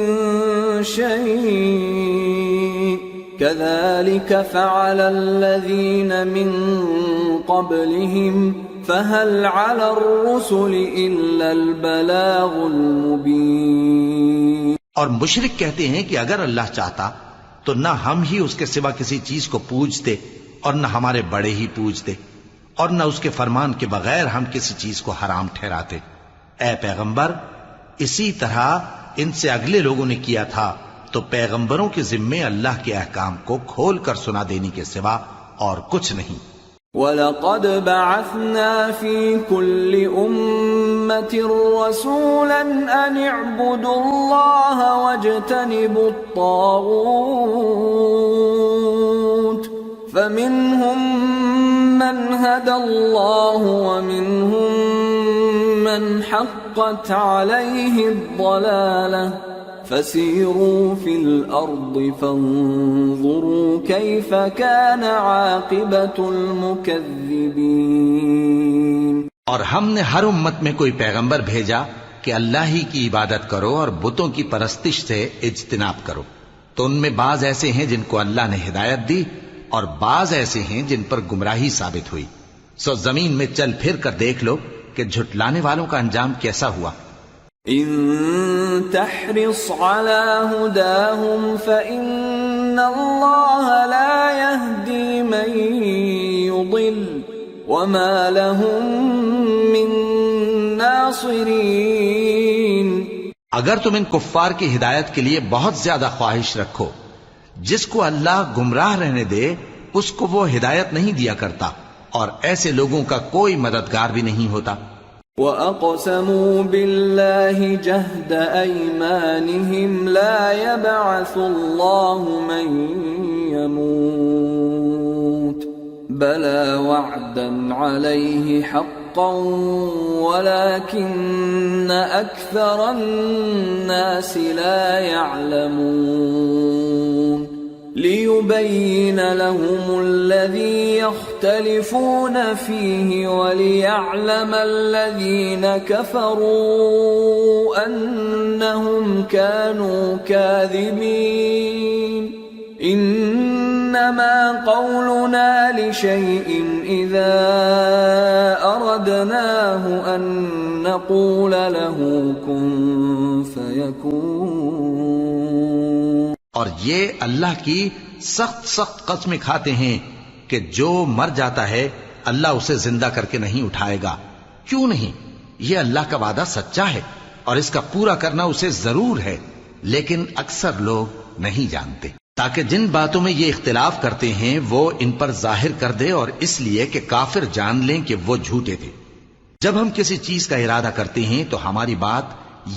B: شيء كذلك فعل الذين من قبلهم فهل على الرسل إلا البلاغ المبين۔
C: اور مشرک کہتے ہیں کہ اگر اللہ چاہتا تو نہ ہم ہی اس کے سوا کسی چیز کو پوجتے اور نہ ہمارے بڑے ہی پوجتے، اور نہ اس کے فرمان کے بغیر ہم کسی چیز کو حرام ٹھہراتے۔ اے پیغمبر، اسی طرح ان سے اگلے لوگوں نے کیا تھا، تو پیغمبروں کے ذمے اللہ کے احکام کو کھول کر سنا دینے کے سوا اور کچھ نہیں۔
B: وَلَقَدْ بَعَثْنَا فِي كُلِّ أُمَّةٍ رَسُولًا أَنِ اعْبُدُوا اللَّهَ وَاجْتَنِبُوا الطَّاغُوتَ فَمِنْهُمْ مَنْ هَدَى اللَّهُ وَمِنْهُمْ مَنْ حَقَّتْ عَلَيْهِ الضَّلَالَةُ فَسِيرُوا فِي الْأَرْضِ فَانظُرُوا كَيْفَ كَانَ عَاقِبَةُ الْمُكَذِّبِينَ۔
C: اور ہم نے ہر امت میں کوئی پیغمبر بھیجا کہ اللہ ہی کی عبادت کرو اور بتوں کی پرستش سے اجتناب کرو، تو ان میں بعض ایسے ہیں جن کو اللہ نے ہدایت دی اور بعض ایسے ہیں جن پر گمراہی ثابت ہوئی۔ سو زمین میں چل پھر کر دیکھ لو کہ جھٹلانے والوں کا انجام کیسا ہوا۔
B: إن تحرص على هداهم فإن الله لا يهدي من يضل وما لهم من ناصرين۔
C: اگر تم ان کفار کی ہدایت کے لیے بہت زیادہ خواہش رکھو، جس کو اللہ گمراہ رہنے دے اس کو وہ ہدایت نہیں دیا کرتا، اور ایسے لوگوں کا کوئی مددگار بھی نہیں ہوتا۔
B: وَأَقْسَمُوا بِاللَّهِ جَهْدَ أَيْمَانِهِمْ لَا يَبْعَثُ اللَّهُ مَن يَمُوتُ بَلَى وَعْدًا عَلَيْهِ حَقًّا وَلَكِنَّ أَكْثَرَ النَّاسِ لَا يَعْلَمُونَ۔ لِيُبَيِّنَ لَهُمُ الَّذِي يَخْتَلِفُونَ فِيهِ وَلِيَعْلَمَ الَّذِينَ كَفَرُوا أَنَّهُمْ كَانُوا كَاذِبِينَ إِنَّمَا قَوْلُنَا لِشَيْءٍ إِذَا أَرَدْنَاهُ أَن نَّقُولَ لَهُ كُن فَيَكُونُ۔
C: اور یہ اللہ کی سخت سخت قسمیں کھاتے ہیں کہ جو مر جاتا ہے اللہ اسے زندہ کر کے نہیں اٹھائے گا۔ کیوں نہیں؟ یہ اللہ کا وعدہ سچا ہے اور اس کا پورا کرنا اسے ضرور ہے، لیکن اکثر لوگ نہیں جانتے۔ تاکہ جن باتوں میں یہ اختلاف کرتے ہیں وہ ان پر ظاہر کر دے، اور اس لیے کہ کافر جان لیں کہ وہ جھوٹے تھے۔ جب ہم کسی چیز کا ارادہ کرتے ہیں تو ہماری بات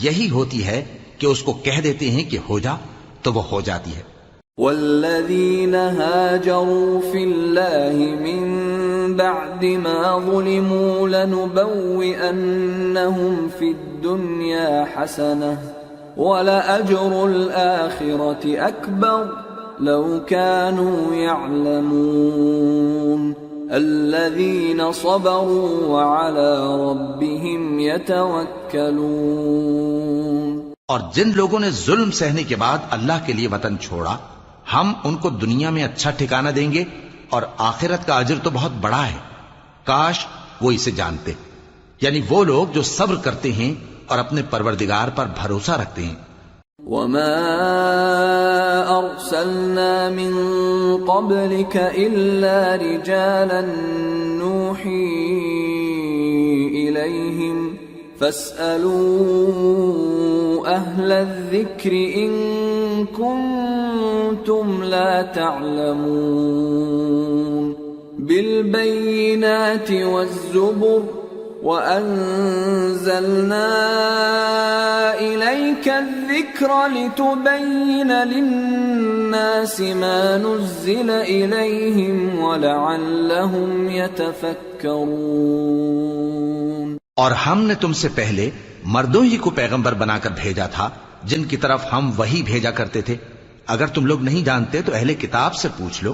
C: یہی ہوتی ہے کہ اس کو کہہ دیتے ہیں کہ ہو جا، تو وہ ہو جاتی ہے۔
B: والذین هاجروا فی اللہ من بعد ما ظلموا لنبوئنہم فی الدنیا حسنہ ولأجر الآخرة اکبر لو كانوا يعلمون الذین صبروا وعلى ربهم يتوکلون۔
C: اور جن لوگوں نے ظلم سہنے کے بعد اللہ کے لیے وطن چھوڑا، ہم ان کو دنیا میں اچھا ٹھکانہ دیں گے اور آخرت کا اجر تو بہت بڑا ہے، کاش وہ اسے جانتے۔ یعنی وہ لوگ جو صبر کرتے ہیں اور اپنے پروردگار پر بھروسہ رکھتے ہیں۔
B: وما ارسلنا من قبلك الا رجالا نوحي اليهم فاسألوا اهل الذکر ان کنتم لا تعلمون بالبینات والزبر وَأَنزَلْنَا إِلَيْكَ الذِّكْرَ لِتُبَيِّنَ لِلنَّاسِ مَا نُزِّلَ إِلَيْهِمْ وَلَعَلَّهُمْ يَتَفَكَّرُونَ۔
C: اور ہم نے تم سے پہلے مردوں ہی کو پیغمبر بنا کر بھیجا تھا جن کی طرف ہم وحی بھیجا کرتے تھے۔ اگر تم لوگ نہیں جانتے تو اہل کتاب سے پوچھ لو۔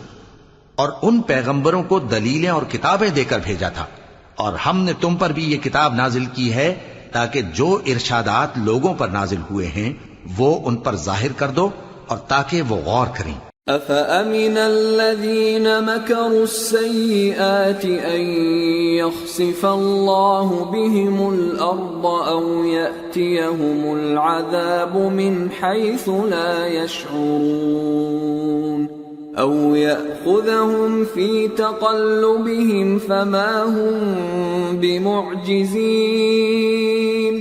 C: اور ان پیغمبروں کو دلیلیں اور کتابیں دے کر بھیجا تھا، اور ہم نے تم پر بھی یہ کتاب نازل کی ہے تاکہ جو ارشادات لوگوں پر نازل ہوئے ہیں وہ ان پر ظاہر کر دو اور تاکہ وہ غور کریں۔
B: أَفَأَمِنَ الَّذِينَ مَكَرُوا السَّيِّئَاتِ أَن يَخْسِفَ اللَّهُ بِهِمُ الْأَرْضَ أَوْ يَأْتِيَهُمُ الْعَذَابُ مِنْ حَيْثُ لَا يَشْعُرُونَ أَوْ يَأْخُذَهُمْ فِي تَقَلُّبِهِمْ فَمَا هُمْ بِمُعْجِزِينَ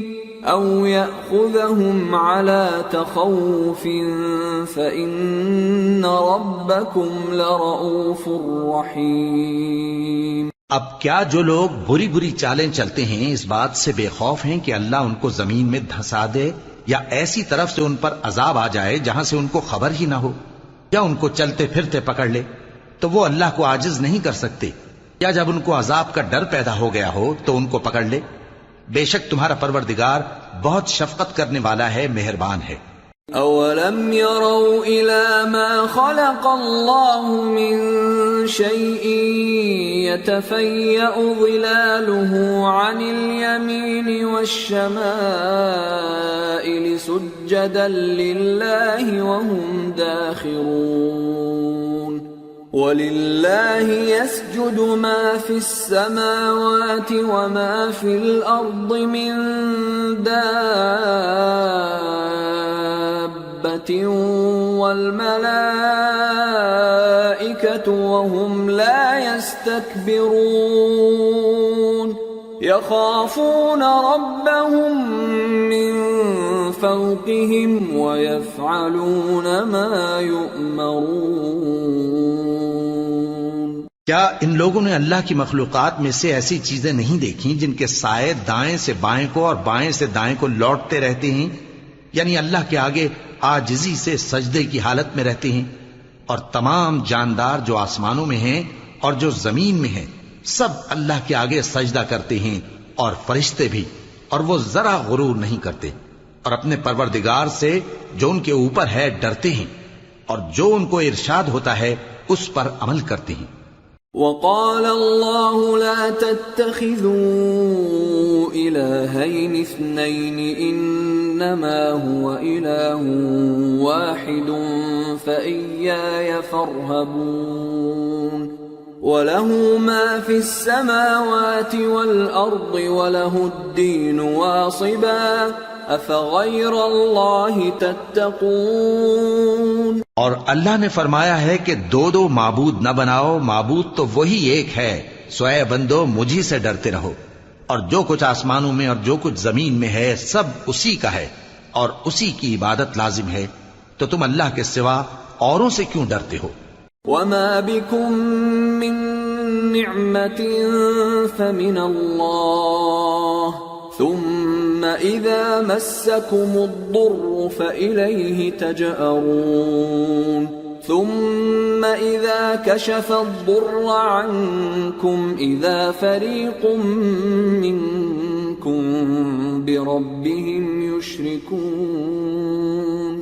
B: أَوْ يَأْخُذَهُمْ عَلَى تَخَوُّفٍ فَإِنَّ رَبَّكُمْ لَرَءُوفٌ رَحِيمٌ۔
C: اب کیا جو لوگ بری بری چالیں چلتے ہیں اس بات سے بے خوف ہیں کہ اللہ ان کو زمین میں دھسا دے یا ایسی طرف سے ان پر عذاب آ جائے جہاں سے ان کو خبر ہی نہ ہو، یا ان کو چلتے پھرتے پکڑ لے، تو وہ اللہ کو عاجز نہیں کر سکتے، یا جب ان کو عذاب کا ڈر پیدا ہو گیا ہو تو ان کو پکڑ لے۔ بے شک تمہارا پروردگار بہت شفقت کرنے والا ہے، مہربان ہے۔
B: اولم يروا الى ما خلق الله من شيء يتفيأ ظلاله عن اليمين والشمائل سجدا لله وهم داخرون وَلِلَّهِ يَسْجُدُ مَا فِي السَّمَاوَاتِ وَمَا فِي الْأَرْضِ مِن دَابَّةٍ وَالْمَلَائِكَةُ وَهُمْ لَا يَسْتَكْبِرُونَ يَخَافُونَ رَبَّهُم مِّن فَوْقِهِمْ وَيَفْعَلُونَ مَا يُؤْمَرُونَ۔
C: کیا ان لوگوں نے اللہ کی مخلوقات میں سے ایسی چیزیں نہیں دیکھی جن کے سائے دائیں سے بائیں کو اور بائیں سے دائیں کو لوٹتے رہتے ہیں، یعنی اللہ کے آگے عاجزی سے سجدے کی حالت میں رہتے ہیں؟ اور تمام جاندار جو آسمانوں میں ہیں اور جو زمین میں ہیں سب اللہ کے آگے سجدہ کرتے ہیں، اور فرشتے بھی، اور وہ ذرا غرور نہیں کرتے، اور اپنے پروردگار سے جو ان کے اوپر ہے ڈرتے ہیں۔ اور جو ان کو ارشاد ہوتا ہے اس پر عمل کرتے ہیں.
B: وقال الله لا تتخذوا إلهين اثنين إنما هو إله واحد فإياي فارهبون وله ما في السماوات والأرض وله الدين واصبا أفغير الله تتقون.
C: اور اللہ نے فرمایا ہے کہ دو دو معبود نہ بناؤ، معبود تو وہی ایک ہے، سو اے بندو مجھی سے ڈرتے رہو. اور جو کچھ آسمانوں میں اور جو کچھ زمین میں ہے سب اسی کا ہے اور اسی کی عبادت لازم ہے، تو تم اللہ کے سوا اوروں سے کیوں ڈرتے ہو؟
B: وما بكم من نعمة فمن الله ثم إذا مسكم الضر فإليه تجأرون ثم إذا كشف الضر عنكم إذا فريق منكم بربهم يشركون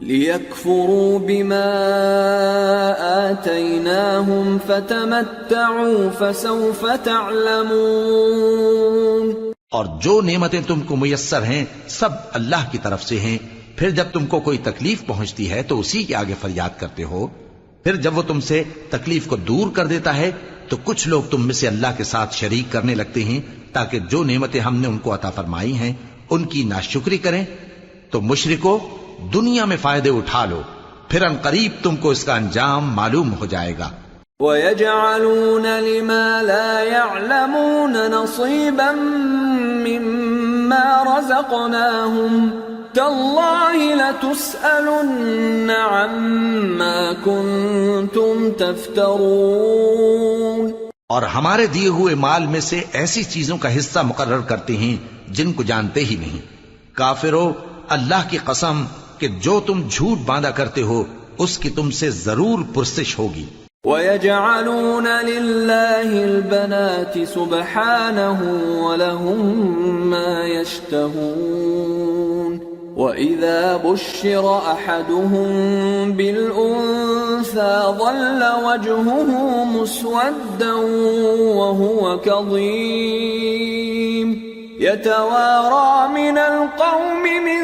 B: ليكفروا بما آتيناهم فتمتعوا فسوف تعلمون.
C: اور جو نعمتیں تم کو میسر ہیں سب اللہ کی طرف سے ہیں. پھر جب تم کو کوئی تکلیف پہنچتی ہے تو اسی کے آگے فریاد کرتے ہو. پھر جب وہ تم سے تکلیف کو دور کر دیتا ہے تو کچھ لوگ تم میں سے اللہ کے ساتھ شریک کرنے لگتے ہیں تاکہ جو نعمتیں ہم نے ان کو عطا فرمائی ہیں ان کی ناشکری کریں. تو مشرکو دنیا میں فائدے اٹھا لو، پھر ان قریب تم کو اس کا انجام معلوم ہو جائے گا.
B: وَيَجْعَلُونَ لِمَا لَا يَعْلَمُونَ نَصِيبًا مِّمَّا رَزَقْنَاهُمْ تَاللَّهِ لَتُسْأَلُنَّ عَمَّا كُنتُمْ تَفْتَرُونَ.
C: اور ہمارے دیے ہوئے مال میں سے ایسی چیزوں کا حصہ مقرر کرتے ہیں جن کو جانتے ہی نہیں. کافرو اللہ کی قسم کہ جو تم جھوٹ باندھا کرتے ہو اس کی تم سے ضرور پرسش ہوگی.
B: وَيَجْعَلُونَ لِلَّهِ الْبَنَاتِ سُبْحَانَهُ وَلَهُم مَّا يَشْتَهُونَ وَإِذَا بُشِّرَ أَحَدُهُم بِالْأُنثَىٰ ظَلَّ وَجْهُهُ مُسْوَدًّا وَهُوَ كَظِيمٌ يَتَوَارَىٰ مِنَ الْقَوْمِ مِن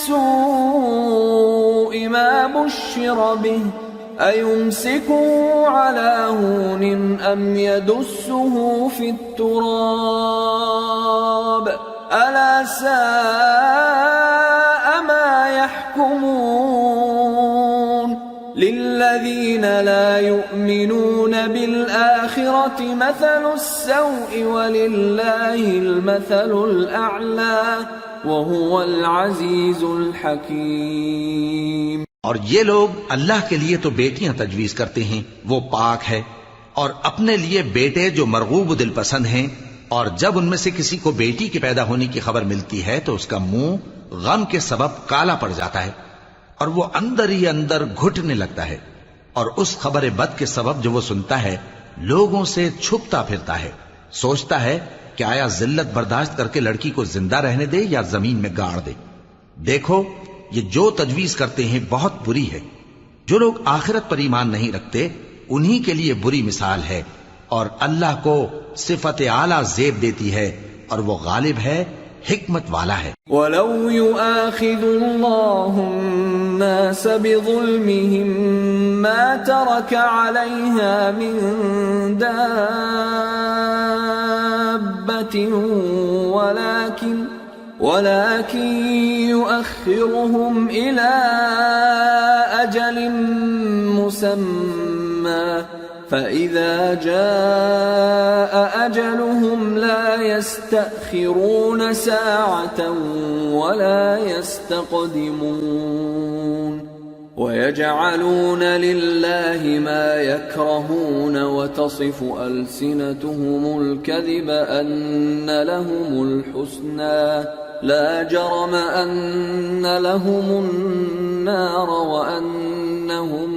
B: سُوءِ مَا بُشِّرَ بِهِ أَيُمْسِكُهُ عَلَىٰ هُونٍ أَمْ يَدُسُّهُ فِي التُّرَابِ أَلَا سَاءَ مَا يَحْكُمُونَ. لِلَّذِينَ لَا يُؤْمِنُونَ بِالْآخِرَةِ مَثَلُ السَّوْءِ وَلِلَّهِ الْمَثَلُ الْأَعْلَىٰ وَهُوَ الْعَزِيزُ الْحَكِيمُ.
C: اور یہ لوگ اللہ کے لیے تو بیٹیاں تجویز کرتے ہیں، وہ پاک ہے، اور اپنے لیے بیٹے جو مرغوب دل پسند ہیں، اور جب ان میں سے کسی کو بیٹی کے پیدا ہونے کی خبر ملتی ہے تو اس کا منہ غم کے سبب کالا پڑ جاتا ہے اور وہ اندر ہی اندر گھٹنے لگتا ہے، اور اس خبر بد کے سبب جو وہ سنتا ہے لوگوں سے چھپتا پھرتا ہے، سوچتا ہے کہ آیا ذلت برداشت کر کے لڑکی کو زندہ رہنے دے یا زمین میں گاڑ دے. دیکھو یہ جو تجویز کرتے ہیں بہت بری ہے. جو لوگ آخرت پر ایمان نہیں رکھتے انہی کے لیے بری مثال ہے، اور اللہ کو صفت اعلیٰ زیب دیتی ہے اور وہ غالب ہے، حکمت والا ہے.
B: وَلَوْ يُؤَاخِذُ اللَّهُ النَّاسَ بِظُلْمِهِمْ مَا تَرَكَ عَلَيْهَا مِن دَابَّةٍ ولكن يؤخرهم إلى أجل مسمى فإذا جاء أجلهم لا يستأخرون ساعة ولا يستقدمون. ويجعلون لله ما يكرهون وتصف ألسنتهم الكذب أن لهم الحسنى لا جرم أن لهم النار وأنهم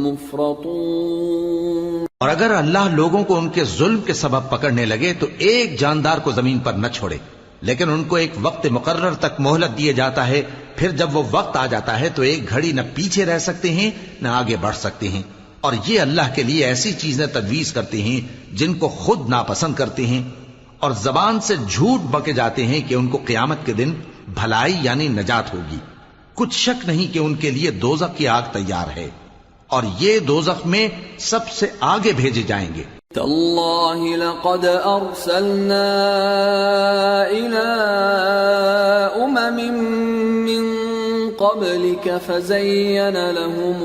B: مفرطون.
C: اور اگر اللہ لوگوں کو ان کے ظلم کے سبب پکڑنے لگے تو ایک جاندار کو زمین پر نہ چھوڑے، لیکن ان کو ایک وقت مقرر تک مہلت دیے جاتا ہے پھر جب وہ وقت آ جاتا ہے تو ایک گھڑی نہ پیچھے رہ سکتے ہیں نہ آگے بڑھ سکتے ہیں، اور یہ اللہ کے لیے ایسی چیزیں تجویز کرتے ہیں جن کو خود ناپسند کرتے ہیں، اور زبان سے جھوٹ بکے جاتے ہیں کہ ان کو قیامت کے دن بھلائی یعنی نجات ہوگی۔ کچھ شک نہیں کہ ان کے لیے دوزخ کی آگ تیار ہے، اور یہ دوزخ میں سب سے آگے بھیجے جائیں گے۔
B: تاللہ لقد ارسلنا الى امم من قبلك فزين لهم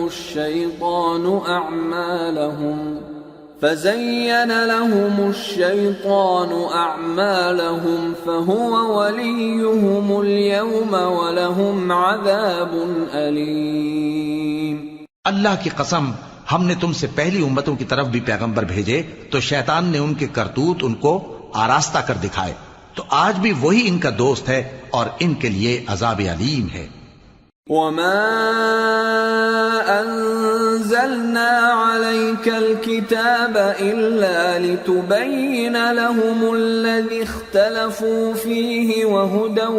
B: الشيطان اعمالهم فهو وليهم اليوم ولهم عذاب الیم۔
C: اللہ کی قسم، ہم نے تم سے پہلی امتوں کی طرف بھی پیغمبر بھیجے تو شیطان نے ان کے کرتوت ان کو آراستہ کر دکھائے، تو آج بھی وہی ان کا دوست ہے اور ان کے لیے عذاب علیم ہے۔
B: وما انزلنا عليك الكتاب الا لتبين لهم الذي اختلفوا فيه وهدى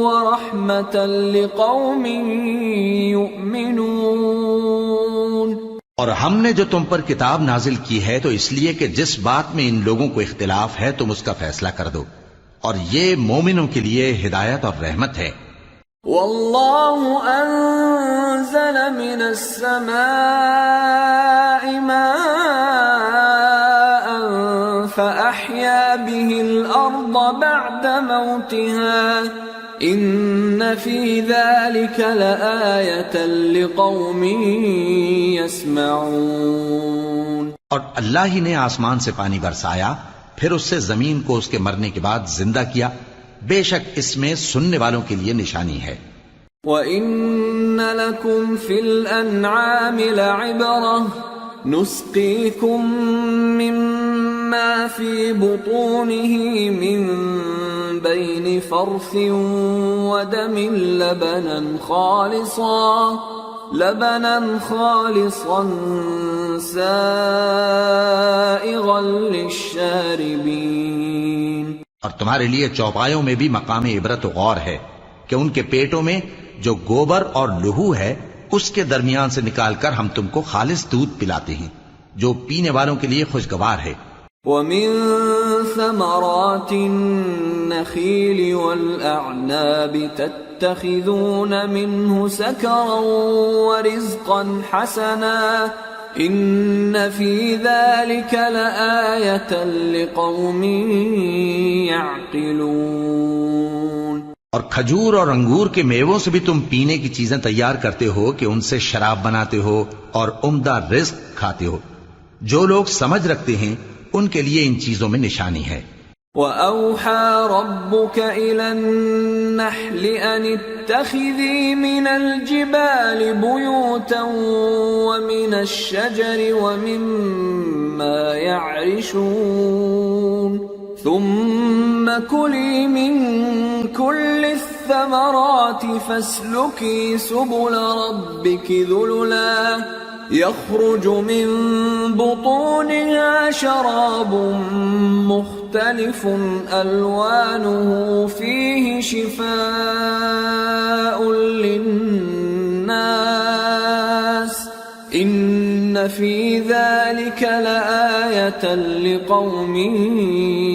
B: ورحمة لقوم يؤمنون۔
C: اور ہم نے جو تم پر کتاب نازل کی ہے تو اس لیے کہ جس بات میں ان لوگوں کو اختلاف ہے تم اس کا فیصلہ کر دو، اور یہ مومنوں کے لیے ہدایت اور رحمت ہے۔
B: واللہ انزل من السماء ماء فأحيا به الأرض بعد موتها ان فی ذلك لآیة لقوم یسمعون۔
C: اور اللہ ہی نے آسمان سے پانی برسایا، پھر اس سے زمین کو اس کے مرنے کے بعد زندہ کیا، بے شک اس میں سننے والوں کے لیے نشانی ہے۔
B: وَإِنَّ لَكُمْ فِي الْأَنْعَامِ لَعِبْرَةً نُسْقِيكُم مِّمَّا فِي بُطُونِهِ مِن بَيْنِ فَرْثٍ وَدَمٍ لَبَنًا خَالِصًا سَائِغًا لِلشَّارِبِينَ۔
C: اور تمہارے لیے چوپایوں میں بھی مقام عبرت و غور ہے کہ ان کے پیٹوں میں جو گوبر اور لہو ہے اس کے درمیان سے نکال کر ہم تم کو خالص دودھ پلاتے ہیں جو پینے والوں کے لیے خوشگوار ہے۔
B: وَمِن ثَمَرَاتِ النَّخِيلِ وَالْأَعْنَابِ تَتَّخِذُونَ مِنْهُ سَكَرًا وَرِزْقًا حَسَنًا ان فی ذلک لآیۃ لقوم یعقلون۔
C: اور کھجور اور انگور کے میووں سے بھی تم پینے کی چیزیں تیار کرتے ہو کہ ان سے شراب بناتے ہو اور عمدہ رزق کھاتے ہو، جو لوگ سمجھ رکھتے ہیں ان کے لیے ان چیزوں میں نشانی ہے۔
B: وَأَوْحَى رَبُّكَ إِلَى النَّحْلِ أَنِ اتَّخِذِي مِنَ الْجِبَالِ بُيُوتًا وَمِنَ الشَّجَرِ وَمِمَّا يَعْرِشُونَ ثُمَّ كُلِي مِن كُلِّ الثَّمَرَاتِ فَاسْلُكِي سُبُلَ رَبِّكِ ذُلُلًا يخرج من بطونها شراب مختلف ألوانه فيه شفاء للناس إن في ذلك لآية لقوم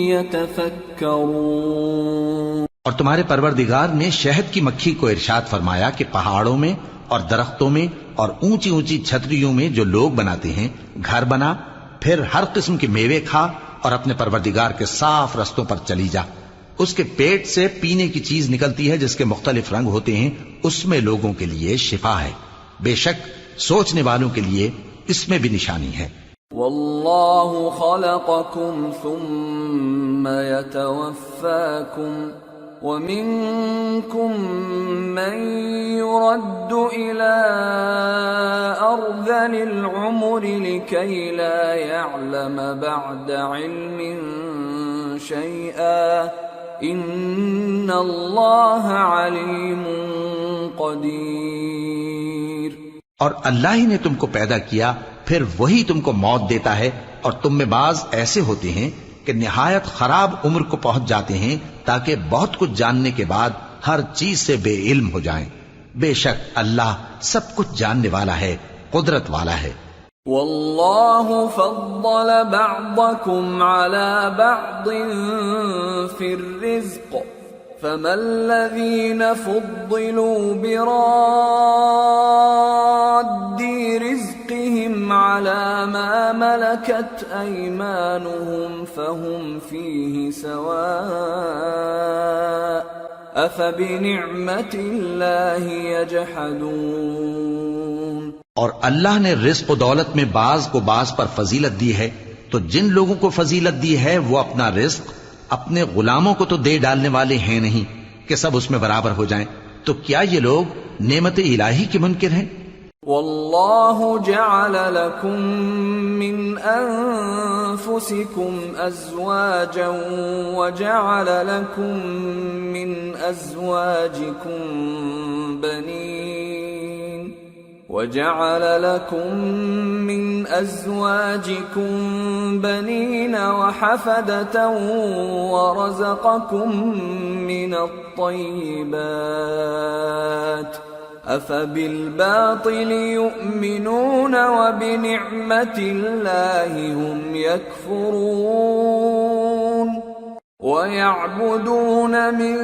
B: يتفكرون۔
C: اور تمہارے پروردگار نے شہد کی مکھی کو ارشاد فرمایا کہ پہاڑوں میں اور درختوں میں اور اونچی اونچی چھتریوں میں جو لوگ بناتے ہیں گھر بنا، پھر ہر قسم کے میوے کھا اور اپنے پروردگار کے صاف رستوں پر چلی جا۔ اس کے پیٹ سے پینے کی چیز نکلتی ہے جس کے مختلف رنگ ہوتے ہیں، اس میں لوگوں کے لیے شفا ہے، بے شک سوچنے والوں کے لیے اس میں بھی نشانی ہے۔
B: واللہ خلقکم ثم یتوفاکم وَمِنكُم مَّن يُرَدُّ إِلَىٰ أَرْذَلِ الْعُمُرِ لِكَيْ لَا يَعْلَمَ بَعْدَ عِلْمٍ شَيْئًا إِنَّ اللَّهَ عَلِيمٌ قَدِيرٌ۔
C: اور اللہ ہی نے تم کو پیدا کیا، پھر وہی تم کو موت دیتا ہے، اور تم میں بعض ایسے ہوتے ہیں کہ نہایت خراب عمر کو پہنچ جاتے ہیں تاکہ بہت کچھ جاننے کے بعد ہر چیز سے بے علم ہو جائیں۔ بے شک اللہ سب کچھ جاننے والا ہے، قدرت والا ہے۔
B: واللہ فضل بعضکم علی بعض فی الرزق فما الذین فضلوا براد رزقهم على ما ملكت أيمانهم فهم فيه سواء أفبنعمة الله يجحدون۔
C: اور اللہ نے رزق و دولت میں بعض کو بعض پر فضیلت دی ہے، تو جن لوگوں کو فضیلت دی ہے وہ اپنا رزق اپنے غلاموں کو تو دے ڈالنے والے ہیں نہیں کہ سب اس میں برابر ہو جائیں، تو کیا یہ لوگ نعمت الہی کے منکر ہیں؟
B: واللہ جعل لکم من انفسکم ازواجا وجعل لکم من ازواجکم بنین وجعل لكم من أزواجكم بنين وحفدة ورزقكم من الطيبات أفبالباطل يؤمنون وبنعمة الله هم يكفرون ويعبدون من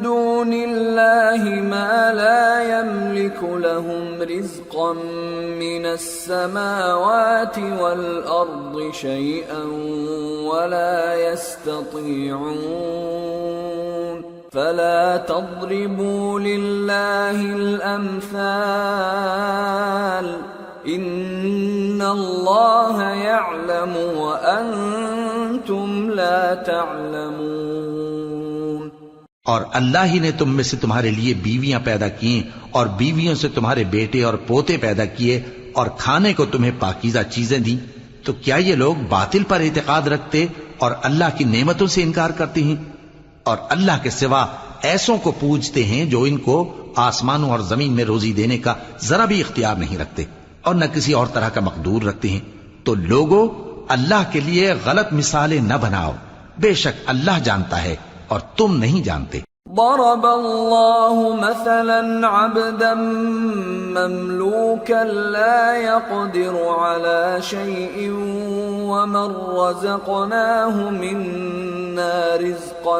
B: دون الله ما لا يملك لهم رزقا من السماوات والأرض شيئا ولا يستطيعون فلا تضربوا لله الأمثال ان اللہ یعلم وانتم لا تعلمون۔
C: اور اللہ ہی نے تم میں سے تمہارے لیے بیویاں پیدا کی اور بیویوں سے تمہارے بیٹے اور پوتے پیدا کیے اور کھانے کو تمہیں پاکیزہ چیزیں دیں، تو کیا یہ لوگ باطل پر اعتقاد رکھتے اور اللہ کی نعمتوں سے انکار کرتے ہیں؟ اور اللہ کے سوا ایسوں کو پوجتے ہیں جو ان کو آسمانوں اور زمین میں روزی دینے کا ذرا بھی اختیار نہیں رکھتے اور نہ کسی اور طرح کا مقدور رکھتے ہیں۔ تو لوگو اللہ کے لیے غلط مثالیں نہ بناؤ، بے شک اللہ جانتا ہے اور تم نہیں جانتے۔
B: ضرب اللہ مثلا عبدا مملوكا لا يقدر على شيء ومن رزقناه منا رزقا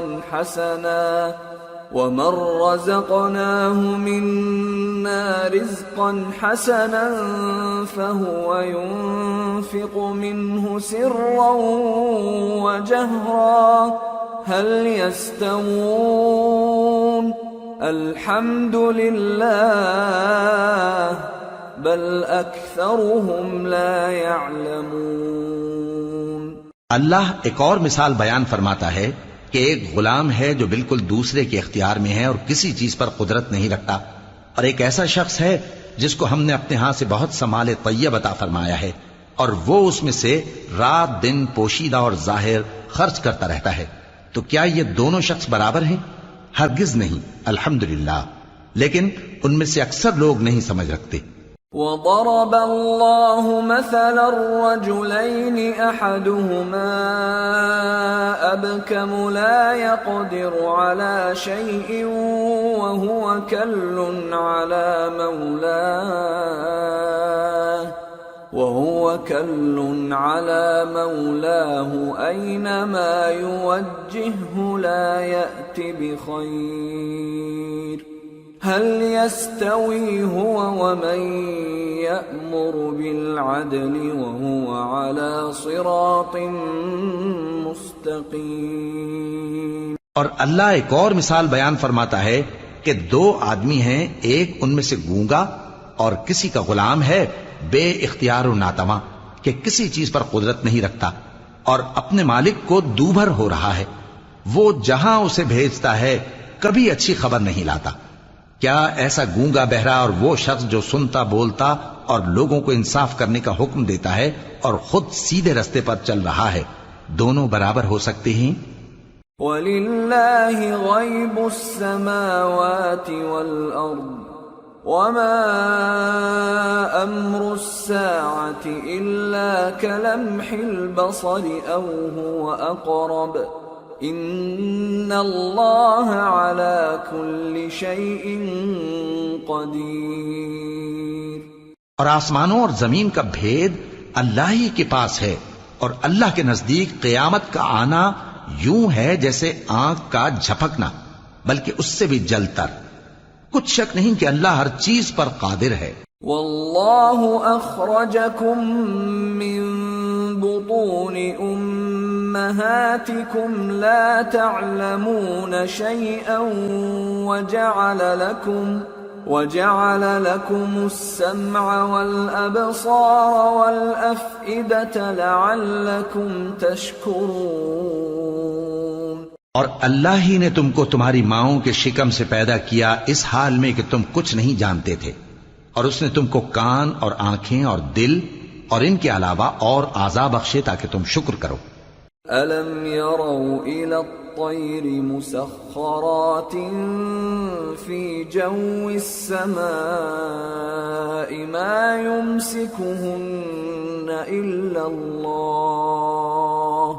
B: حسنا فهو ينفق منه سرا وجهرا هل يستوون الحمد لله بل أكثرهم لا يعلمون۔
C: اللہ ایک اور مثال بیان فرماتا ہے کہ ایک غلام ہے جو بالکل دوسرے کے اختیار میں ہے اور کسی چیز پر قدرت نہیں رکھتا، اور ایک ایسا شخص ہے جس کو ہم نے اپنے ہاں سے بہت سا مال طیب عطا فرمایا ہے اور وہ اس میں سے رات دن پوشیدہ اور ظاہر خرچ کرتا رہتا ہے، تو کیا یہ دونوں شخص برابر ہیں؟ ہرگز نہیں، الحمدللہ، لیکن ان میں سے اکثر لوگ نہیں سمجھ رکھتے۔
B: وضرب اللہ مثلا الرجلین احدهما ابکم لا يقدر على شيء وهو كل على مولاه أينما يوجهه لا يأتي بخير هل يستوي هو ومن يأمر بالعدل وهو على صراط مستقيم۔
C: اور اللہ ایک اور مثال بیان فرماتا ہے کہ دو آدمی ہیں، ایک ان میں سے گونگا اور کسی کا غلام ہے بے اختیار و ناتواں کہ کسی چیز پر قدرت نہیں رکھتا اور اپنے مالک کو دوبھر ہو رہا ہے، وہ جہاں اسے بھیجتا ہے کبھی اچھی خبر نہیں لاتا۔ کیا ایسا گونگا بہرا اور وہ شخص جو سنتا بولتا اور لوگوں کو انصاف کرنے کا حکم دیتا ہے اور خود سیدھے رستے پر چل رہا ہے، دونوں برابر ہو سکتے ہیں؟
B: وَلِلَّهِ غَيْبُ السَّمَاوَاتِ وَالْأَرْضِ وما أمر الساعة إلا كلمح البصر أو هو أقرب إن الله على كل شيء قدير۔
C: اور آسمانوں اور زمین کا بھید اللہ ہی کے پاس ہے، اور اللہ کے نزدیک قیامت کا آنا یوں ہے جیسے آنکھ کا جھپکنا، بلکہ اس سے بھی جلد تر۔ کچھ شک نہیں کہ اللہ ہر چیز پر قادر ہے۔
B: واللہ اخرجکم من بطون امہاتکم لا تعلمون شیئا وجعل لكم السمع والأبصار والأفئدة لعلكم تشکرون۔
C: اور اللہ ہی نے تم کو تمہاری ماؤں کے شکم سے پیدا کیا اس حال میں کہ تم کچھ نہیں جانتے تھے، اور اس نے تم کو کان اور آنکھیں اور دل اور ان کے علاوہ اور اعضاء بخشے تاکہ تم شکر کرو۔
B: أَلَمْ يَرَوْا إِلَى الطَّيْرِ مُسَخَّرَاتٍ فِي جَوِّ السَّمَاءِ مَا يُمْسِكُهُنَّ إِلَّا اللَّهُ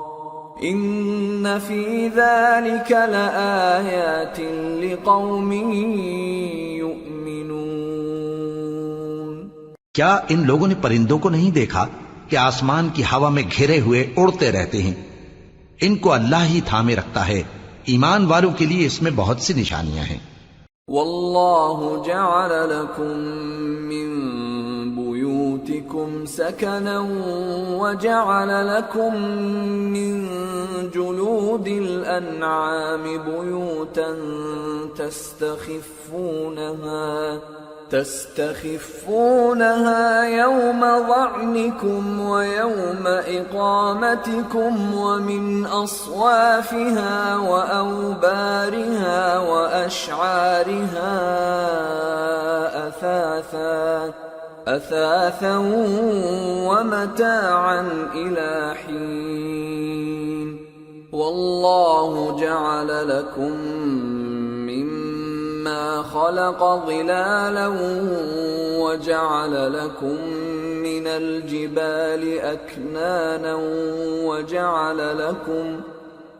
B: إِنَّ فِي ذَلِكَ لَآيَاتٍ لِقَوْمٍ يُؤْمِنُونَ۔
C: کیا ان لوگوں نے پرندوں کو نہیں دیکھا کہ آسمان کی ہوا میں گھرے ہوئے اڑتے رہتے ہیں؟ ان کو اللہ ہی تھامے رکھتا ہے، ایمان والوں کے لیے اس میں بہت سی نشانیاں ہیں۔
B: واللہ جعل لکم من بیوتکم سکنا وجعل لکم من جلود الانعام بیوتا تستخفونها يوم ظعنكم ويوم إقامتكم ومن أصوافها وأوبارها وأشعارها أثاثا ومتاعا إلى حين والله جعل لكم مما خلق ظلالا وجعل لكم من الجبال أكنانا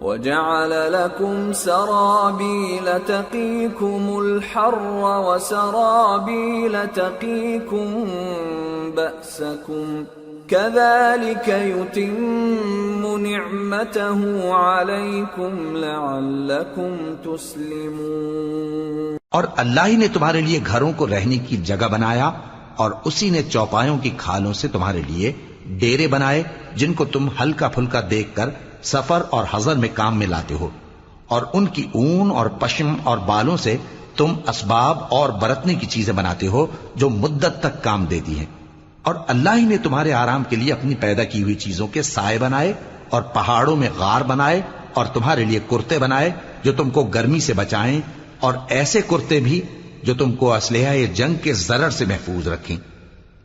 B: وجعل لكم سرابيل تقيكم الحر وسرابيل تقيكم بأسكم كذلك يتم نعمته عليكم لعلكم تسلمون۔
C: اور اللہ ہی نے تمہارے لیے گھروں کو رہنے کی جگہ بنایا، اور اسی نے چوپایوں کی کھالوں سے تمہارے لیے ڈیرے بنائے جن کو تم ہلکا پھلکا دیکھ کر سفر اور حضر میں کام میں لاتے ہو، اور ان کی اون اور پشم اور بالوں سے تم اسباب اور برتنے کی چیزیں بناتے ہو جو مدت تک کام دیتی ہیں۔ اور اللہ ہی نے تمہارے آرام کے لیے اپنی پیدا کی ہوئی چیزوں کے سائے بنائے، اور پہاڑوں میں غار بنائے، اور تمہارے لیے کرتے بنائے جو تم کو گرمی سے بچائیں، اور ایسے کرتے بھی جو تم کو اسلحہ جنگ کے ضرر سے محفوظ رکھیں۔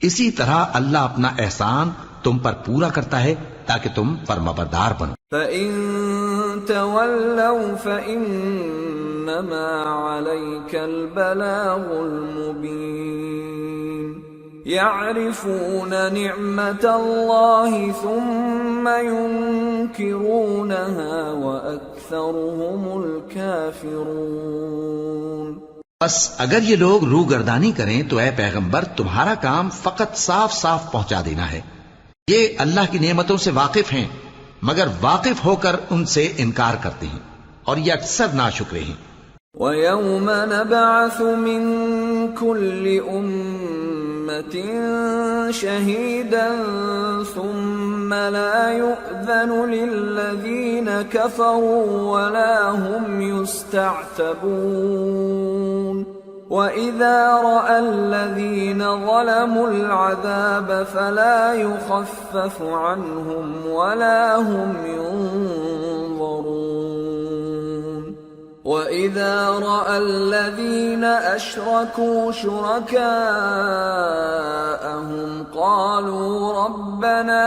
C: اسی طرح اللہ اپنا احسان تم پر پورا کرتا ہے تاکہ تم فرمانبردار بنو۔
B: فَإِن تَوَلَّوْا فَإِنَّمَا عَلَيْكَ الْبَلَاغُ الْمُبِينُ يَعْرِفُونَ نِعْمَةَ اللَّهِ ثُمَّ يُنْكِرُونَهَا وَأَكْثَرُهُمُ الْكَافِرُونَ۔
C: بس اگر یہ لوگ روگردانی کریں تو اے پیغمبر تمہارا کام فقط صاف صاف پہنچا دینا ہے۔ یہ اللہ کی نعمتوں سے واقف ہیں مگر واقف ہو کر ان سے انکار کرتے ہیں، اور یہ اکثر ناشکرے ہیں۔
B: وَيَوْمَ نَبْعَثُ مِن كُلِّ أُمَّةٍ شَهِيدًا ثُمَّ لَا يُؤْذَنُ لِلَّذِينَ كَفَرُوا وَلَا هُمْ يُسْتَعْتَبُونَ وَإِذَا رَأَى الَّذِينَ ظَلَمُوا الْعَذَابَ فَلَا يُخَفَّفُ عَنْهُمْ وَلَا هُمْ يُنظَرُونَ وَإِذَا رَأَى الَّذِينَ أَشْرَكُوا شُرَكَاءَهُمْ قَالُوا رَبَّنَا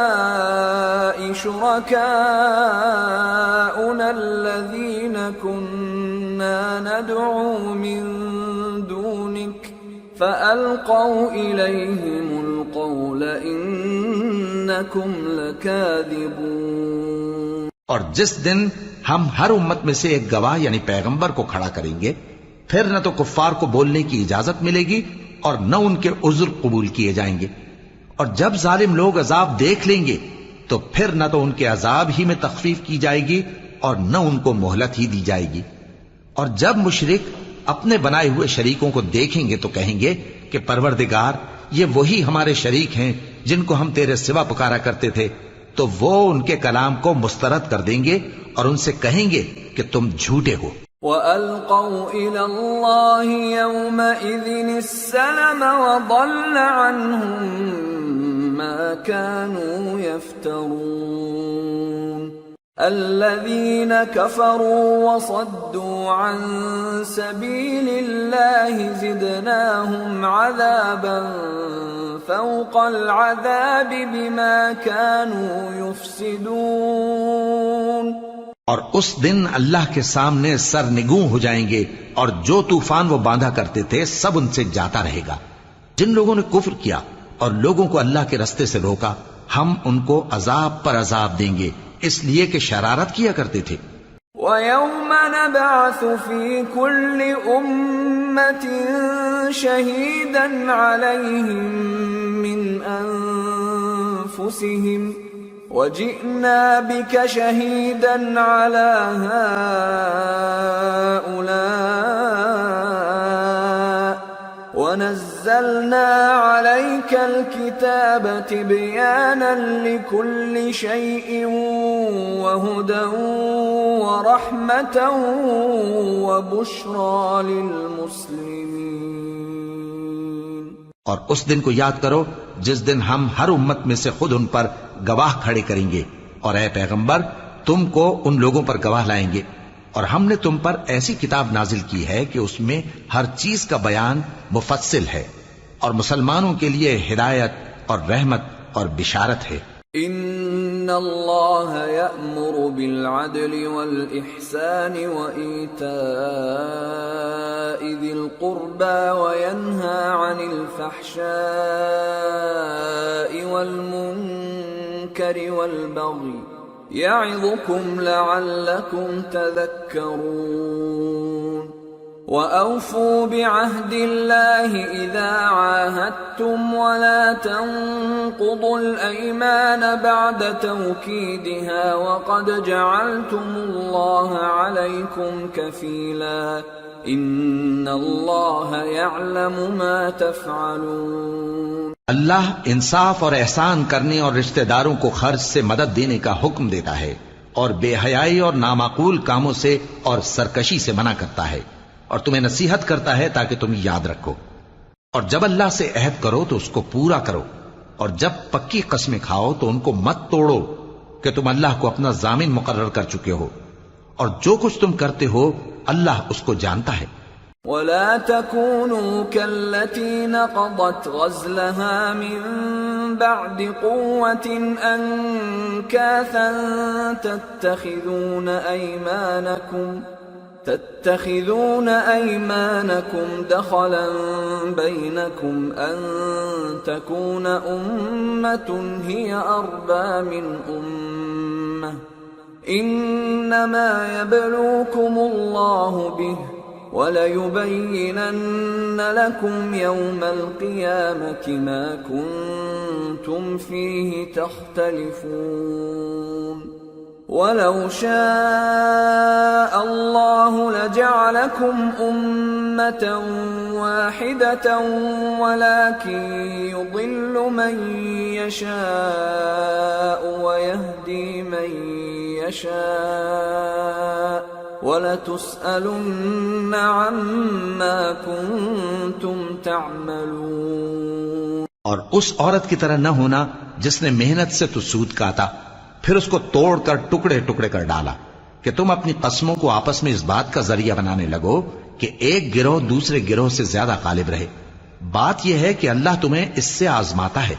B: هَؤُلَاءِ شركاؤنا الذين كنا ندعو من دونك فألقوا إليهم القول إنكم لكاذبون۔
C: اور جس دن ہم ہر امت میں سے ایک گواہ یعنی پیغمبر کو کھڑا کریں گے، پھر نہ تو کفار کو بولنے کی اجازت ملے گی اور نہ ان کے عذر قبول کیے جائیں گے، اور جب ظالم لوگ عذاب دیکھ لیں گے تو پھر نہ تو ان کے عذاب ہی میں تخفیف کی جائے گی اور نہ ان کو مہلت ہی دی جائے گی۔ اور جب مشرک اپنے بنائے ہوئے شریکوں کو دیکھیں گے تو کہیں گے کہ پروردگار، یہ وہی ہمارے شریک ہیں جن کو ہم تیرے سوا پکارا کرتے تھے، تو وہ ان کے کلام کو مسترد کر دیں گے اور ان سے کہیں گے کہ تم جھوٹے ہو۔
B: وَأَلْقَوْا إِلَى اللَّهِ يَوْمَئِذٍ السَّلَمَ وَضَلَّ عَنْهُمْ مَا كَانُوا يَفْتَرُونَ الَّذِينَ كَفَرُوا وَصَدُّوا عَن سَبِيلِ اللَّهِ زِدْنَاهُمْ عَذَابًا فَوْقَ الْعَذَابِ بِمَا كَانُوا يُفْسِدُونَ۔
C: اور اس دن اللہ کے سامنے سرنگوں ہو جائیں گے، اور جو طوفان وہ باندھا کرتے تھے سب ان سے جاتا رہے گا۔ جن لوگوں نے کفر کیا اور لوگوں کو اللہ کے رستے سے روکا، ہم ان کو عذاب پر عذاب دیں گے، اس لیے کہ شرارت کیا کرتے تھے۔
B: وَيَوْمَ نَبْعَثُ فِي كُلِّ أُمَّةٍ شَهِيدًا عَلَيْهِمْ مِنْ أَنفُسِهِمْ وَجِئْنَا بِكَ شَهِيدًا عَلَى هَؤُلَاءِ وَنَزَّلْنَا عَلَيْكَ الْكِتَابَ تِبْيَانًا لِكُلِّ شَيْءٍ وَهُدًى وَرَحْمَةً وَبُشْرَى لِلْمُسْلِمِينَ۔
C: اور اس دن کو یاد کرو جس دن ہم ہر امت میں سے خود ان پر گواہ کھڑے کریں گے، اور اے پیغمبر تم کو ان لوگوں پر گواہ لائیں گے، اور ہم نے تم پر ایسی کتاب نازل کی ہے کہ اس میں ہر چیز کا بیان مفصل ہے، اور مسلمانوں کے لیے ہدایت اور رحمت اور بشارت ہے۔
B: ان اللہ یأمر بالعدل والإحسان وإیتاء ذی القربى وینہى عن الفحشاء والمنکر والبغی یعظکم لعلکم تذکرون۔ وَأَوْفُوا بِعَهْدِ اللَّهِ إِذَا عَاهَدتُّمْ وَلَا تَنقُضُوا الْأَيْمَانَ بَعْدَ تَوْكِيدِهَا وَقَدْ جَعَلْتُمُ اللَّهَ عَلَيْكُمْ كَفِيلًا إِنَّ اللَّهَ يَعْلَمُ مَا تَفْعَلُونَ۔
C: اللہ انصاف اور احسان کرنے اور رشتہ داروں کو خرچ سے مدد دینے کا حکم دیتا ہے، اور بے حیائی اور نامعقول کاموں سے اور سرکشی سے منع کرتا ہے، اور تمہیں نصیحت کرتا ہے تاکہ تم یاد رکھو۔ اور جب اللہ سے عہد کرو تو اس کو پورا کرو، اور جب پکی قسمیں کھاؤ تو ان کو مت توڑو کہ تم اللہ کو اپنا ضامن مقرر کر چکے ہو، اور جو کچھ تم کرتے ہو اللہ اس کو جانتا ہے۔
B: وَلَا تَكُونُوا كَالَّتِي نَقَضَتْ غَزْلَهَا مِن بَعْدِ قُوَّةٍ أَنكَاثًا تَتَّخِذُونَ أَيْمَانَكُمْ دَخَلًا بَيْنَكُمْ أَن تَكُونَ أُمَّةٌ هِيَ أَرْبَى مِنْ أُمَّةٍ إِنَّمَا يَبْلُوكُمُ اللَّهُ بِهِ وَلَيُبَيِّنَنَّ لَكُمْ يَوْمَ الْقِيَامَةِ مَا كُنْتُمْ فِيهِ تَخْتَلِفُونَ۔ وَلَوْ شَاءَ اللَّهُ لَجَعَلَكُمْ أُمَّةً وَاحِدَةً وَلَكِنْ يُضِلُّ مَنْ يَشَاءُ وَيَهْدِي مَنْ يَشَاءُ وَلَتُسْأَلُنَّ عَمَّا كُنْتُمْ تَعْمَلُونَ۔
C: اور اس عورت کی طرح نہ ہونا جس نے محنت سے تو سود کاتا پھر اس کو توڑ کر ٹکڑے ٹکڑے کر ڈالا، کہ تم اپنی قسموں کو آپس میں اس بات کا ذریعہ بنانے لگو کہ ایک گروہ دوسرے گروہ سے زیادہ غالب رہے۔ بات یہ ہے کہ اللہ تمہیں اس سے آزماتا ہے،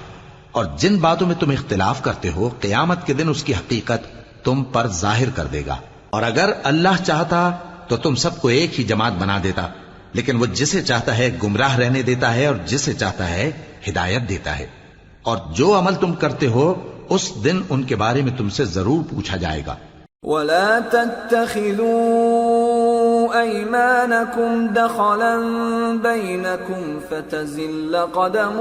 C: اور جن باتوں میں تم اختلاف کرتے ہو قیامت کے دن اس کی حقیقت تم پر ظاہر کر دے گا۔ اور اگر اللہ چاہتا تو تم سب کو ایک ہی جماعت بنا دیتا، لیکن وہ جسے چاہتا ہے گمراہ رہنے دیتا ہے اور جسے چاہتا ہے ہدایت دیتا ہے۔ اور جو عمل تم کرتے ہو اس دن ان کے بارے میں تم سے ضرور پوچھا جائے گا۔
B: ولا تتخذوا أيمانكم دخلا بينكم فتزل قدم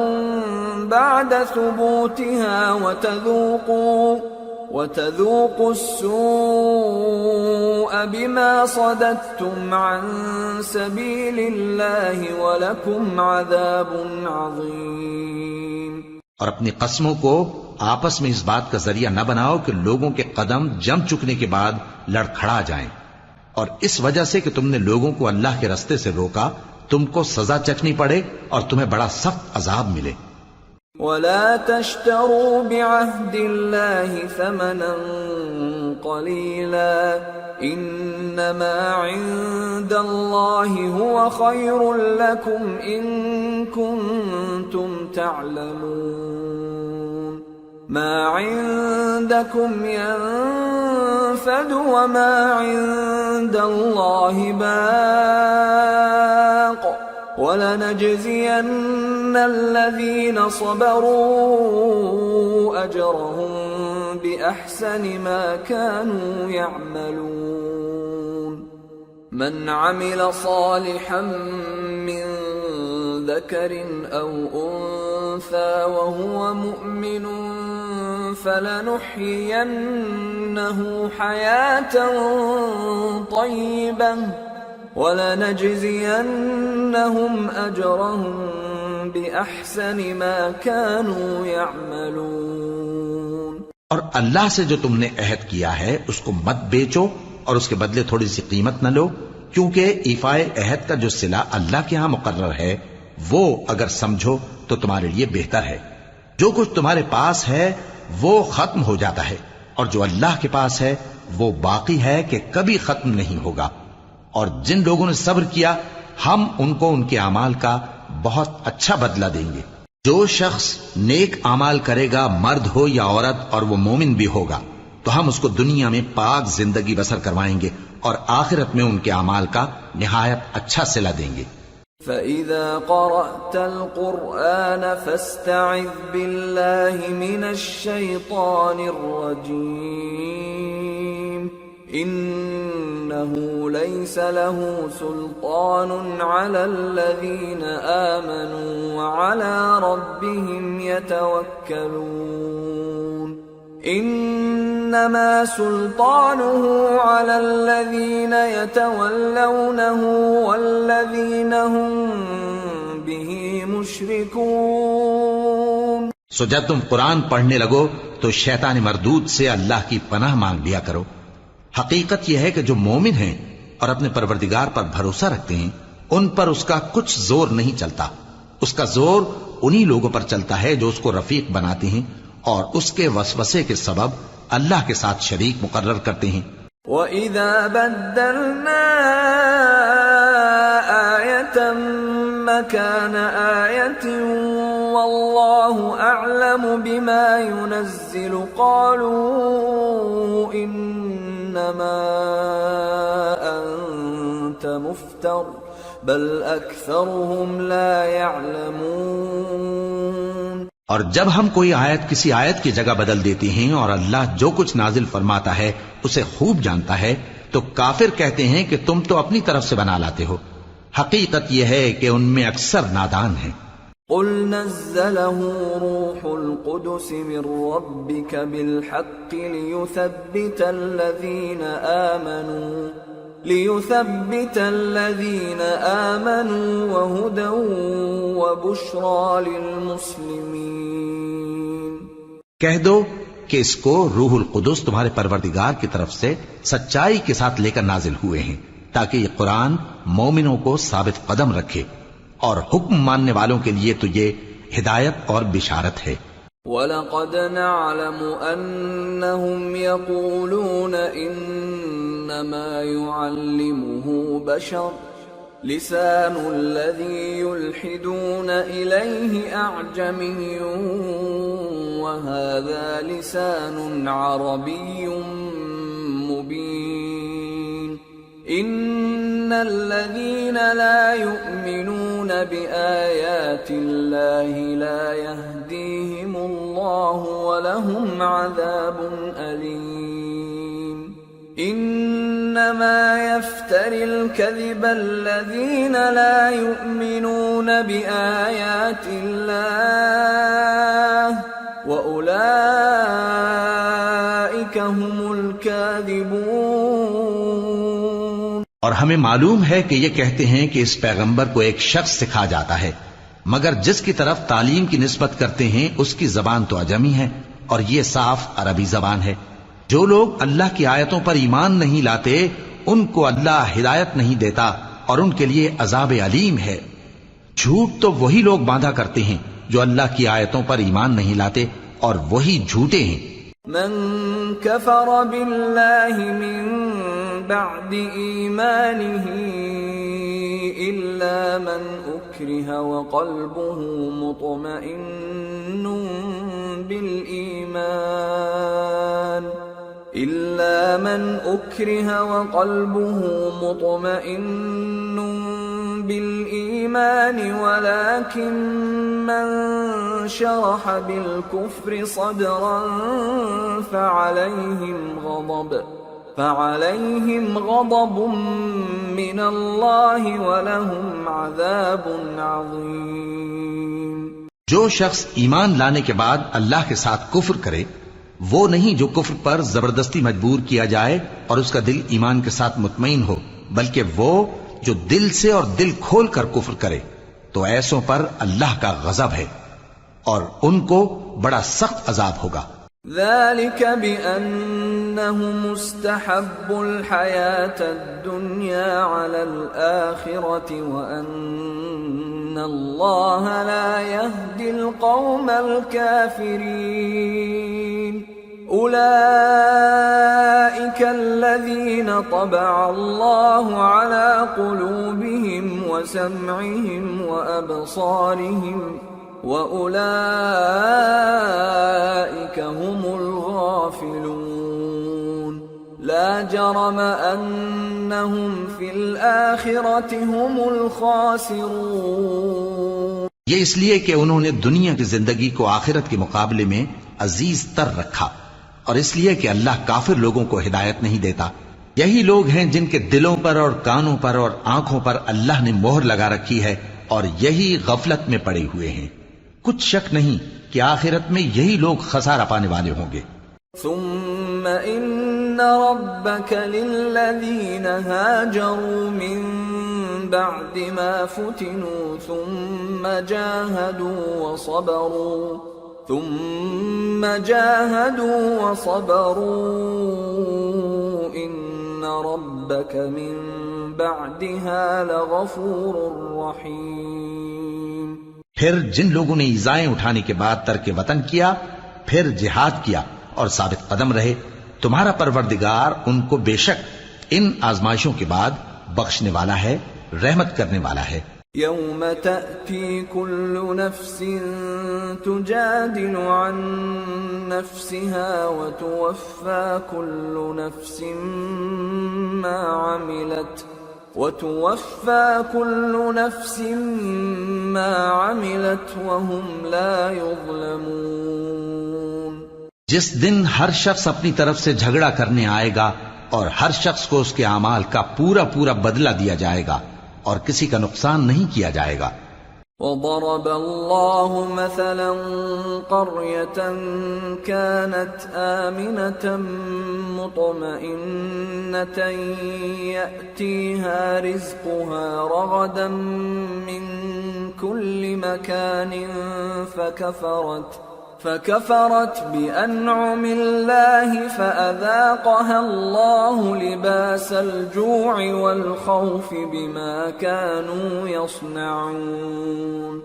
B: بعد ثبوتها وتذوقوا السوء بما صددتم عن سبيل الله ولكم عذاب عظيم۔
C: اور اپنی قسموں کو آپس میں اس بات کا ذریعہ نہ بناؤ کہ لوگوں کے قدم جم چکنے کے بعد لڑکھڑا جائیں، اور اس وجہ سے کہ تم نے لوگوں کو اللہ کے رستے سے روکا تم کو سزا چکھنی پڑے اور تمہیں بڑا سخت عذاب ملے۔
B: ولا تشتروا بعهد الله ثمنا قليلا انما عند الله هو خير لكم ان كنتم تعلمون۔ ما عندكم ينفد وما عند الله باق وَلَنَجْزِيَنَّ الَّذِينَ صَبَرُوا أَجْرَهُمْ بِأَحْسَنِ مَا كَانُوا يَعْمَلُونَ۔ مَنْ عَمِلَ صَالِحًا مِّن ذَكَرٍ أَوْ أُنثَى وَهُوَ مُؤْمِنٌ فَلَنُحْيِيَنَّهُ حَيَاةً طَيِّبَةً وَلَنَجْزِيَنَّهُمْ أَجْرَهُمْ بِأَحْسَنِ مَا كَانُوا يَعْمَلُونَ۔
C: اور اللہ سے جو تم نے عہد کیا ہے اس کو مت بیچو اور اس کے بدلے تھوڑی سی قیمت نہ لو، کیونکہ ایفائے عہد کا جو صلہ اللہ کے ہاں مقرر ہے وہ اگر سمجھو تو تمہارے لیے بہتر ہے۔ جو کچھ تمہارے پاس ہے وہ ختم ہو جاتا ہے، اور جو اللہ کے پاس ہے وہ باقی ہے کہ کبھی ختم نہیں ہوگا۔ اور جن لوگوں نے صبر کیا ہم ان کو ان کے اعمال کا بہت اچھا بدلہ دیں گے۔ جو شخص نیک اعمال کرے گا مرد ہو یا عورت اور وہ مومن بھی ہوگا تو ہم اس کو دنیا میں پاک زندگی بسر کروائیں گے اور آخرت میں ان کے اعمال کا نہایت اچھا صلہ دیں گے۔
B: فَإِذَا قَرَأْتَ الْقُرْآنَ فَاسْتَعِذْ بِاللَّهِ مِنَ الشَّيْطَانِ الرَّجِيمِ إِنَّهُ لَيْسَ لَهُ سُلْطَانٌ عَلَى الَّذِينَ آمَنُوا وَعَلَى رَبِّهِمْ يَتَوَكَّلُونَ إِنَّمَا سُلْطَانُهُ عَلَى الَّذِينَ يَتَوَلَّوْنَهُ وَالَّذِينَ هُمْ بِهِ مُشْرِكُونَ۔
C: سو جب تم قرآن پڑھنے لگو تو شیطان مردود سے اللہ کی پناہ مانگ لیا کرو۔ حقیقت یہ ہے کہ جو مومن ہیں اور اپنے پروردگار پر بھروسہ رکھتے ہیں ان پر اس کا کچھ زور نہیں چلتا، اس کا زور انہی لوگوں پر چلتا ہے جو اس کو رفیق بناتے ہیں اور اس کے وسوسے کے سبب اللہ کے ساتھ شریک مقرر کرتے ہیں۔
B: وَإِذَا بَدَّلْنَا آيَةً مَكَانَ آيَةٍ وَاللَّهُ أَعْلَمُ بِمَا يُنَزِّلُ قَالُوا إِنَّمَا أَنْتَ مُفْتَرٍ بَلْ أَكْثَرُهُمْ لَا يَعْلَمُونَ۔
C: اور جب ہم کوئی آیت کسی آیت کی جگہ بدل دیتے ہیں اور اللہ جو کچھ نازل فرماتا ہے اسے خوب جانتا ہے تو کافر کہتے ہیں کہ تم تو اپنی طرف سے بنا لاتے ہو، حقیقت یہ ہے کہ ان میں اکثر نادان ہیں۔
B: قل نزله روح القدس من ربك بالحق ليثبت الذين آمنوا وهدى وبشرى للمسلمين۔
C: کہہ دو کہ اس کو روح القدس تمہارے پروردگار کی طرف سے سچائی کے ساتھ لے کر نازل ہوئے ہیں تاکہ یہ قرآن مومنوں کو ثابت قدم رکھے، اور حکم ماننے والوں کے لیے تو یہ ہدایت اور بشارت ہے۔
B: وَلَقَدْ نَعْلَمُ أَنَّهُمْ يَقُولُونَ إِنَّمَا يُعَلِّمُهُ بَشَرٌ لِسَانُ الَّذِي يُلْحِدُونَ إِلَيْهِ أَعْجَمِيٌّ وهذا لسان عربي مبين إن الذين لا يؤمنون بآيات الله لا يهديهم الله ولهم عذاب أليم إنما يفتري الكذب الذين لا يؤمنون بآيات الله وأولئك هم الكاذبون۔
C: اور ہمیں معلوم ہے کہ یہ کہتے ہیں کہ اس پیغمبر کو ایک شخص سکھا جاتا ہے، مگر جس کی طرف تعلیم کی نسبت کرتے ہیں اس کی زبان تو عجمی ہے اور یہ صاف عربی زبان ہے۔ جو لوگ اللہ کی آیتوں پر ایمان نہیں لاتے ان کو اللہ ہدایت نہیں دیتا اور ان کے لیے عذاب علیم ہے۔ جھوٹ تو وہی لوگ باندھا کرتے ہیں جو اللہ کی آیتوں پر ایمان نہیں لاتے اور وہی جھوٹے ہیں۔
B: من كفر بالله من بعد إيمانه إلا من أكره وقلبه مطمئن بالإيمان ولكن من شرح بالكفر صدرا فعليهم غضب من الله ولهم عذاب عظيم۔
C: جو شخص ایمان لانے کے بعد اللہ کے ساتھ کفر کرے وہ نہیں جو کفر پر زبردستی مجبور کیا جائے اور اس کا دل ایمان کے ساتھ مطمئن ہو، بلکہ وہ جو دل سے اور دل کھول کر کفر کرے تو ایسوں پر اللہ کا غضب ہے اور ان کو بڑا سخت عذاب ہوگا۔
B: ذلك بأنهم استحبوا الحياة الدنيا على الآخرة وأن الله لا يهدي القوم الكافرين أولئك الذين طبع الله على قلوبهم وسمعهم وأبصارهم وَأُولَئِكَ هُمُ الْغَافِلُونَ لَا جَرَمَ أَنَّهُمْ فِي الْآخِرَةِ هُمُ الْخَاسِرُونَ۔
C: یہ اس لیے کہ انہوں نے دنیا کی زندگی کو آخرت کے مقابلے میں عزیز تر رکھا، اور اس لیے کہ اللہ کافر لوگوں کو ہدایت نہیں دیتا۔ یہی لوگ ہیں جن کے دلوں پر اور کانوں پر اور آنکھوں پر اللہ نے مہر لگا رکھی ہے اور یہی غفلت میں پڑے ہوئے ہیں۔ کچھ شک نہیں کہ آخرت میں یہی لوگ خسارہ پانے والے ہوں گے۔
B: ثم ان ربك للذين هاجروا من بعد ما فتنوا ثم جاهدوا وصبروا ان ربك من بعدها لغفور رحيم۔
C: پھر جن لوگوں نے ایذائیں اٹھانے کے بعد ترک وطن کیا، پھر جہاد کیا اور ثابت قدم رہے، تمہارا پروردگار ان کو بے شک ان آزمائشوں کے بعد بخشنے والا ہے، رحمت کرنے والا ہے۔
B: یوم تأتی کل نفس تجادل عن نفسها وتوفى كل نفس ما عملت وهم لا يظلمون۔
C: جس دن ہر شخص اپنی طرف سے جھگڑا کرنے آئے گا اور ہر شخص کو اس کے اعمال کا پورا پورا بدلہ دیا جائے گا اور کسی کا نقصان نہیں کیا جائے گا۔
B: وضرب الله مثلا قرية كانت آمنة مطمئنة يأتيها رزقها رغدا من كل مكان فكفرت بأنعم الله فأذاقها الله لباس الجوع والخوف بما كانوا يصنعون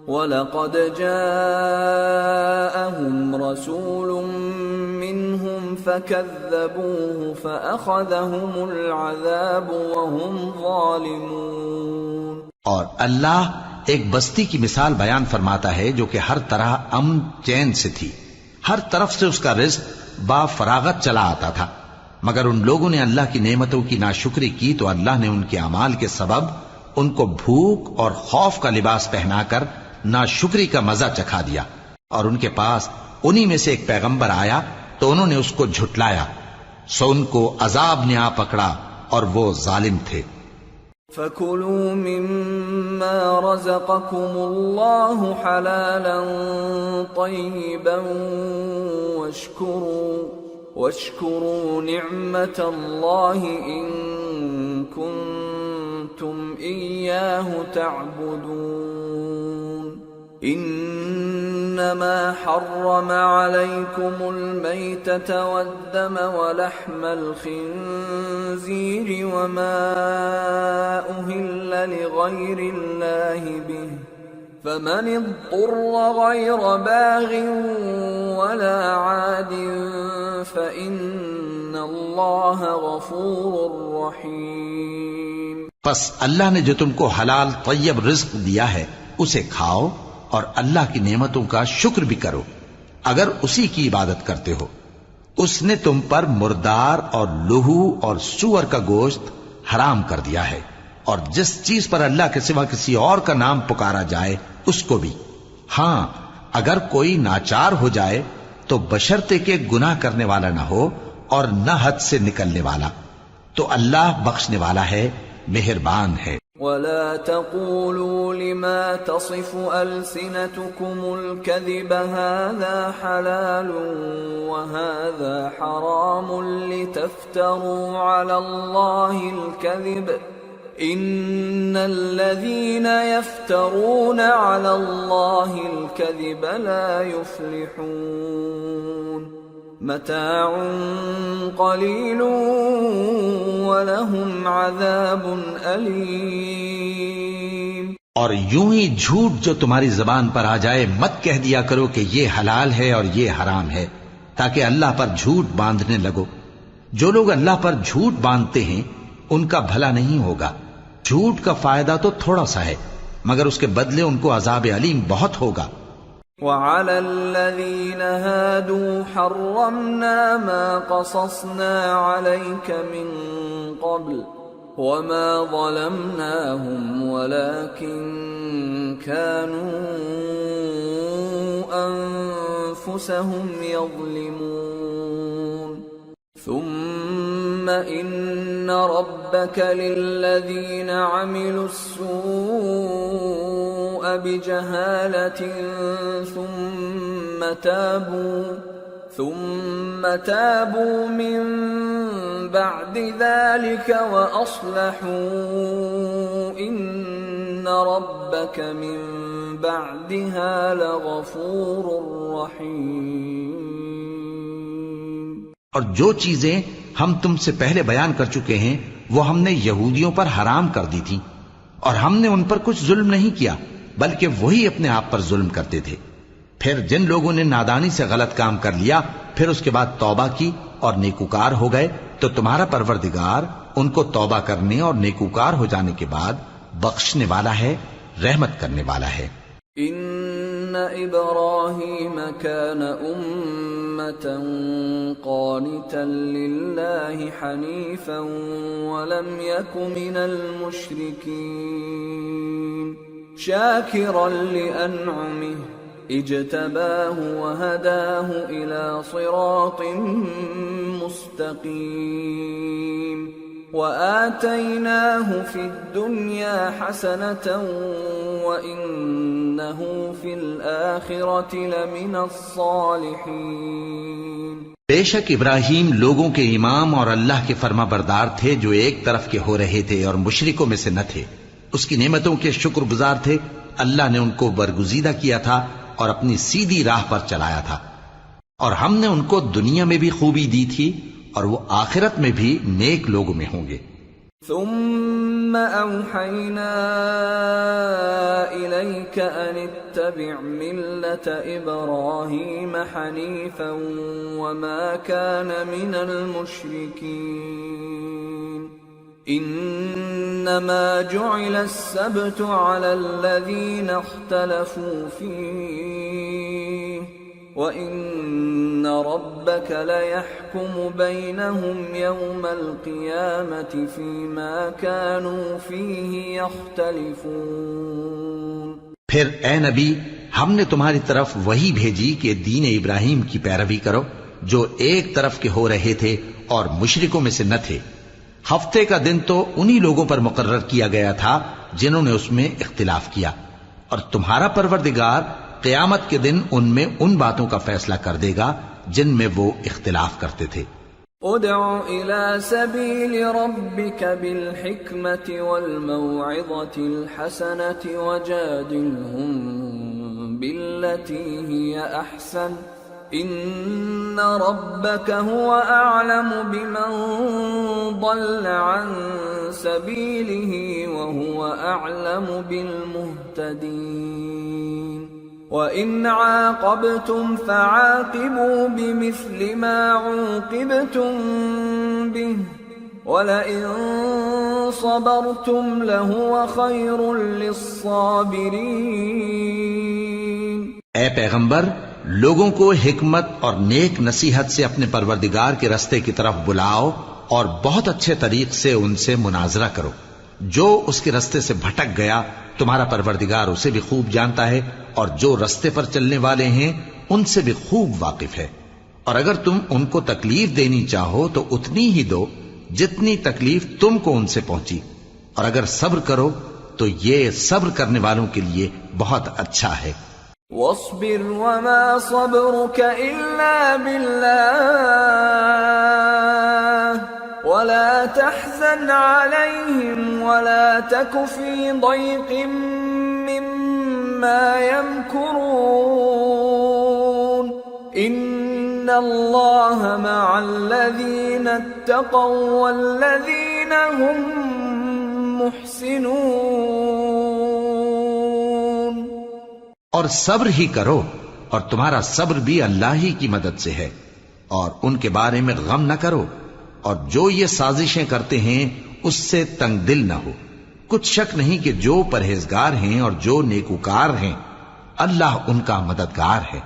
B: ولقد جاءهم رسول منهم فكذبوه فأخذهم العذاب وهم ظالمون۔
C: اور اللہ ایک بستی کی مثال بیان فرماتا ہے جو کہ ہر طرح امن چین سے تھی، ہر طرف سے اس کا رزق با فراغت چلا آتا تھا، مگر ان لوگوں نے اللہ کی نعمتوں کی ناشکری کی تو اللہ نے ان کے اعمال کے سبب ان کو بھوک اور خوف کا لباس پہنا کر ناشکری کا مزہ چکھا دیا، اور ان کے پاس انہی میں سے ایک پیغمبر آیا تو انہوں نے اس کو جھٹلایا، سو ان کو عذاب نے آ پکڑا اور وہ ظالم تھے۔
B: فَكُلُوا مِمَّا رَزَقَكُمُ اللَّهُ حَلَالًا طَيِّبًا وَاشْكُرُوا نِعْمَةَ اللَّهِ إِن كُنتُمْ إِيَّاهُ تَعْبُدُونَ إِنَّمَا حَرَّمَ عَلَيْكُمُ الْمَيْتَةَ وَالدَّمَ وَلَحْمَ الْخِنزِيرِ وَمَا أُهِلَّ لِغَيْرِ اللَّهِ بِهِ فَمَنِ اضْطُرَّ غَيْرَ بَاغٍ وَلَا عَادٍ فَإِنَّ اللَّهَ غَفُورٌ رَّحِيمٌ۔
C: پس اللہ نے جو تم کو حلال طیب رزق دیا ہے اسے کھاؤ اور اللہ کی نعمتوں کا شکر بھی کرو اگر اسی کی عبادت کرتے ہو۔ اس نے تم پر مردار اور لہو اور سور کا گوشت حرام کر دیا ہے، اور جس چیز پر اللہ کے سوا کسی اور کا نام پکارا جائے اس کو بھی۔ ہاں اگر کوئی ناچار ہو جائے تو بشرطے کے گناہ کرنے والا نہ ہو اور نہ حد سے نکلنے والا، تو اللہ بخشنے والا ہے، مہربان ہے۔
B: وَلَا تَقُولُوا لِمَا تَصِفُ أَلْسِنَتُكُمُ الْكَذِبَ هَذَا حَلَالٌ وَهَذَا حَرَامٌ لِتَفْتَرُوا عَلَى اللَّهِ الْكَذِبَ إِنَّ الَّذِينَ يَفْتَرُونَ عَلَى اللَّهِ الْكَذِبَ لَا يُفْلِحُونَ متاع قلیل ولہم عذاب علیم۔
C: اور یوں ہی جھوٹ جو تمہاری زبان پر آ جائے مت کہہ دیا کرو کہ یہ حلال ہے اور یہ حرام ہے، تاکہ اللہ پر جھوٹ باندھنے لگو۔ جو لوگ اللہ پر جھوٹ باندھتے ہیں ان کا بھلا نہیں ہوگا۔ جھوٹ کا فائدہ تو تھوڑا سا ہے، مگر اس کے بدلے ان کو عذاب علیم بہت ہوگا۔
B: وَعَلَى الَّذِينَ هَادُوا حَرَّمْنَا مَا قَصَصْنَا عَلَيْكَ مِن قَبْلُ وَمَا ظَلَمْنَاهُمْ وَلَكِن كَانُوا أَنفُسَهُمْ يَظْلِمُونَ ثُمَّ إِنَّ رَبَّكَ لِلَّذِينَ عَمِلُوا السُّوءَ بِجَهَالَةٍ ثُمَّ تَابُوا مِن بَعْدِ ذَلِكَ وَأَصْلَحُوا إِنَّ رَبَّكَ مِن بَعْدِهَا لَغَفُورٌ رَّحِيمٌ۔
C: اور جو چیزیں ہم تم سے پہلے بیان کر چکے ہیں وہ ہم نے یہودیوں پر حرام کر دی تھی، اور ہم نے ان پر کچھ ظلم نہیں کیا بلکہ وہی اپنے آپ پر ظلم کرتے تھے۔ پھر جن لوگوں نے نادانی سے غلط کام کر لیا پھر اس کے بعد توبہ کی اور نیکوکار ہو گئے تو تمہارا پروردگار ان کو توبہ کرنے اور نیکوکار ہو جانے کے بعد بخشنے والا ہے، رحمت کرنے والا ہے۔
B: ان ابراہیم کان امة قانتا للہ حنیفا ولم یک من المشرکین شاکرا لانعمہ اجتباہ وہداہ الى صراط مستقیم وآتيناه في الدنيا حسنة وإنه في الآخرة لمن الصالحين۔
C: بے شک ابراہیم لوگوں کے امام اور اللہ کے فرما بردار تھے جو ایک طرف کے ہو رہے تھے اور مشرکوں میں سے نہ تھے، اس کی نعمتوں کے شکر گزار تھے۔ اللہ نے ان کو برگزیدہ کیا تھا اور اپنی سیدھی راہ پر چلایا تھا، اور ہم نے ان کو دنیا میں بھی خوبی دی تھی اور وہ آخرت میں بھی نیک لوگوں میں ہوں گے۔
B: ثم اوحینا الیک ان اتبع ملة ابراہیم حنیفا وما کان من المشرکین انما جعل السبت على الذین اختلفوا فیہ وَإِنَّ رَبَّكَ لَيَحْكُمُ بَيْنَهُمْ يَوْمَ الْقِيَامَةِ فِيمَا كَانُوا فِيهِ يَخْتَلِفُونَ۔
C: پھر اے نبی، ہم نے تمہاری طرف وہی بھیجی کہ دین ابراہیم کی پیروی کرو جو ایک طرف کے ہو رہے تھے اور مشرکوں میں سے نہ تھے۔ ہفتے کا دن تو انہی لوگوں پر مقرر کیا گیا تھا جنہوں نے اس میں اختلاف کیا، اور تمہارا پروردگار قیامت کے دن ان میں ان باتوں کا فیصلہ کر دے گا جن میں وہ اختلاف کرتے تھے۔
B: ادع الى سبيل ربك بالحكمة والموعظة الحسنة وجادلهم بالتي هي احسن ان ربك هو اعلم بمن ضل عن سبيله وهو اعلم بالمهتدين وَإِنْ عَاقَبْتُمْ فَعَاقِبُوا بِمِثْلِ مَا عُوقِبْتُمْ بِهِ وَلَئِنْ صَبَرْتُمْ لَهُوَ خَيْرٌ لِلصَّابِرِينَ۔
C: اے پیغمبر، لوگوں کو حکمت اور نیک نصیحت سے اپنے پروردگار کے رستے کی طرف بلاؤ اور بہت اچھے طریق سے ان سے مناظرہ کرو۔ جو اس کے رستے سے بھٹک گیا تمہارا پروردگار اسے بھی خوب جانتا ہے، اور جو رستے پر چلنے والے ہیں ان سے بھی خوب واقف ہے۔ اور اگر تم ان کو تکلیف دینی چاہو تو اتنی ہی دو جتنی تکلیف تم کو ان سے پہنچی، اور اگر صبر کرو تو یہ صبر کرنے والوں کے لیے بہت اچھا ہے۔
B: وَاصْبِرْ وَمَا صَبْرُكَ إِلَّا بِاللَّهِ وَلَا تَحْزَنْ عَلَيْهِمْ وَلَا تَكُ فِي ضَيْقٍ مِّمَّا يَمْكُرُونَ إِنَّ اللَّهَ مَعَ الَّذِينَ اتَّقَوْا وَالَّذِينَ هُمْ مُحْسِنُونَ۔
C: اور صبر ہی کرو، اور تمہارا صبر بھی اللہ ہی کی مدد سے ہے، اور ان کے بارے میں غم نہ کرو، اور جو یہ سازشیں کرتے ہیں اس سے تنگ دل نہ ہو۔ کچھ شک نہیں کہ جو پرہیزگار ہیں اور جو نیکوکار ہیں اللہ ان کا مددگار ہے۔